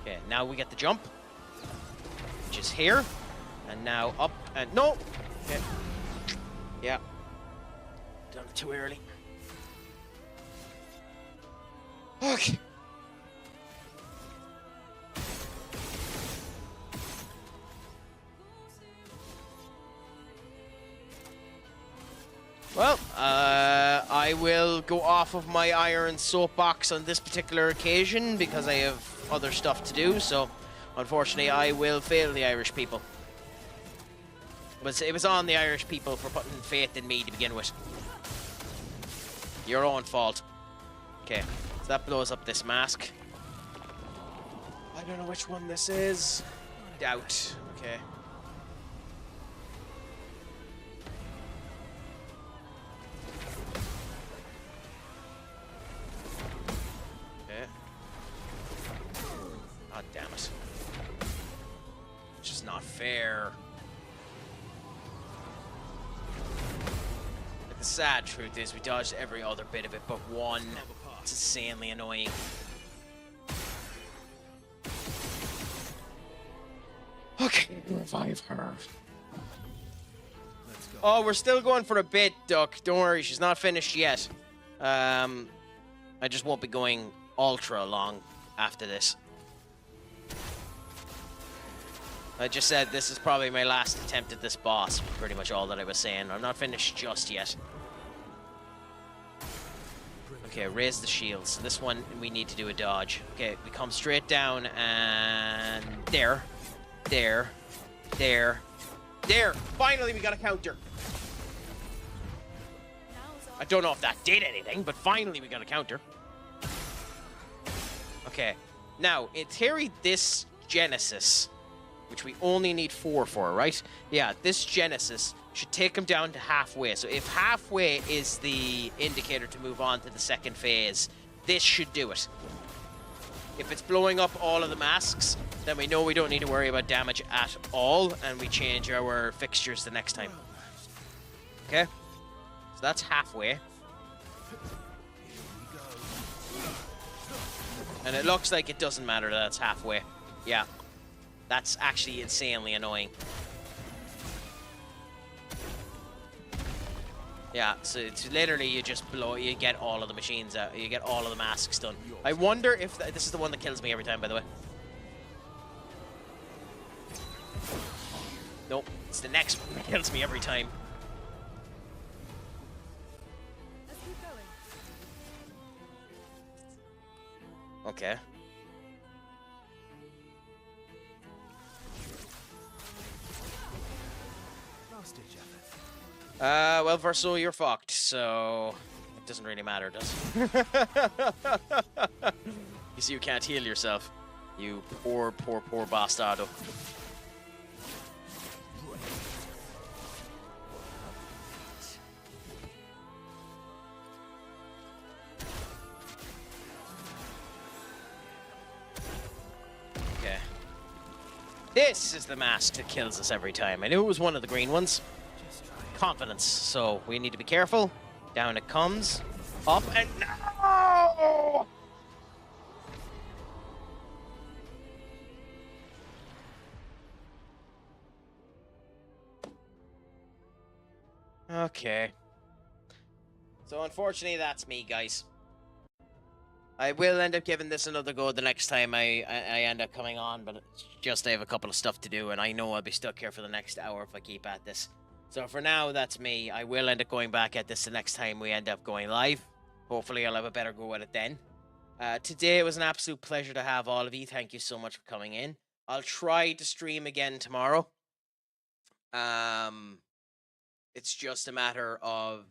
Speaker 1: Okay, now we get the jump, which is here, and now up and no. Okay. Yeah. Done it too early. Okay. Well, I will go off of my iron soapbox on this particular occasion because I have other stuff to do, so unfortunately I will fail the Irish people. It was on the Irish people for putting faith in me to begin with. Your own fault. Okay. So that blows up this mask. I don't know which one this is. Doubt. Okay. Okay. God damn it. It's just not fair. Like, the sad truth is we dodged every other bit of it but one. It's insanely annoying. Okay, revive her.
Speaker 3: Let's go.
Speaker 1: Oh, we're still going for a bit, Duck. Don't worry, she's not finished yet. I just won't be going ultra long after this. I just said this is probably my last attempt at this boss. Pretty much all that I was saying. I'm not finished just yet. Okay, raise the shield. So this one, we need to do a dodge. Okay, we come straight down and there. Finally, we got a counter. I don't know if that did anything, but finally we got a counter. Okay, now, in theory, this Genesis, which we only need 4 for, right? Yeah, this Genesis should take him down to halfway. So if halfway is the indicator to move on to the second phase, this should do it. If it's blowing up all of the masks, then we know we don't need to worry about damage at all, and we change our fixtures the next time. Okay? So that's halfway. And it looks like it doesn't matter that it's halfway. Yeah. That's actually insanely annoying. Yeah, so it's literally you just you get all of the machines out, you get all of the masks done. I wonder if this is the one that kills me every time, by the way. Nope, it's the next one that kills me every time.
Speaker 2: Let's keep going.
Speaker 1: Okay.
Speaker 3: Last ditch effort.
Speaker 1: Well, Verso, you're fucked, so it doesn't really matter, does it? You see, you can't heal yourself. You poor bastardo. Okay. This is the mask that kills us every time. I knew it was one of the green ones. Confidence, so we need to be careful. Down it comes. Up and no! Okay. So unfortunately that's me, guys. I will end up giving this another go the next time I end up coming on, but it's just I have a couple of stuff to do and I know I'll be stuck here for the next hour if I keep at this. So for now, that's me. I will end up going back at this the next time we end up going live. Hopefully, I'll have a better go at it then. Today, it was an absolute pleasure to have all of you. Thank you so much for coming in. I'll try to stream again tomorrow. It's just a matter of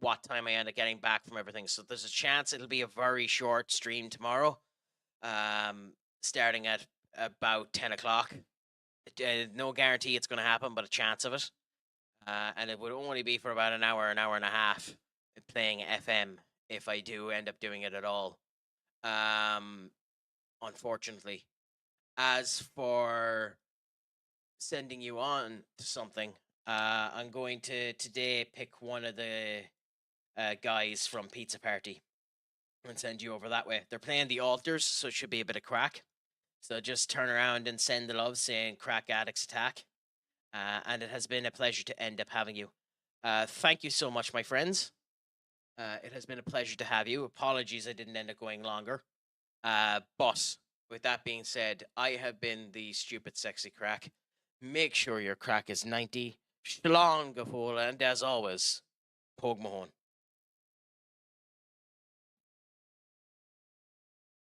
Speaker 1: what time I end up getting back from everything. So there's a chance it'll be a very short stream tomorrow, starting at about 10 o'clock. No guarantee it's going to happen, but a chance of it. And it would only be for about an hour and a half playing FM if I do end up doing it at all. Unfortunately. As for sending you on to something, I'm going to today pick one of the guys from Pizza Party and send you over that way. They're playing the altars, so it should be a bit of crack. So just turn around and send the love saying Crack Addicts Attack. And it has been a pleasure to end up having you. Thank you so much, my friends. It has been a pleasure to have you. Apologies I didn't end up going longer. But with that being said, I have been the stupid sexy crack. Make sure your crack is 90. Shlong, and as always, Pog Mahone.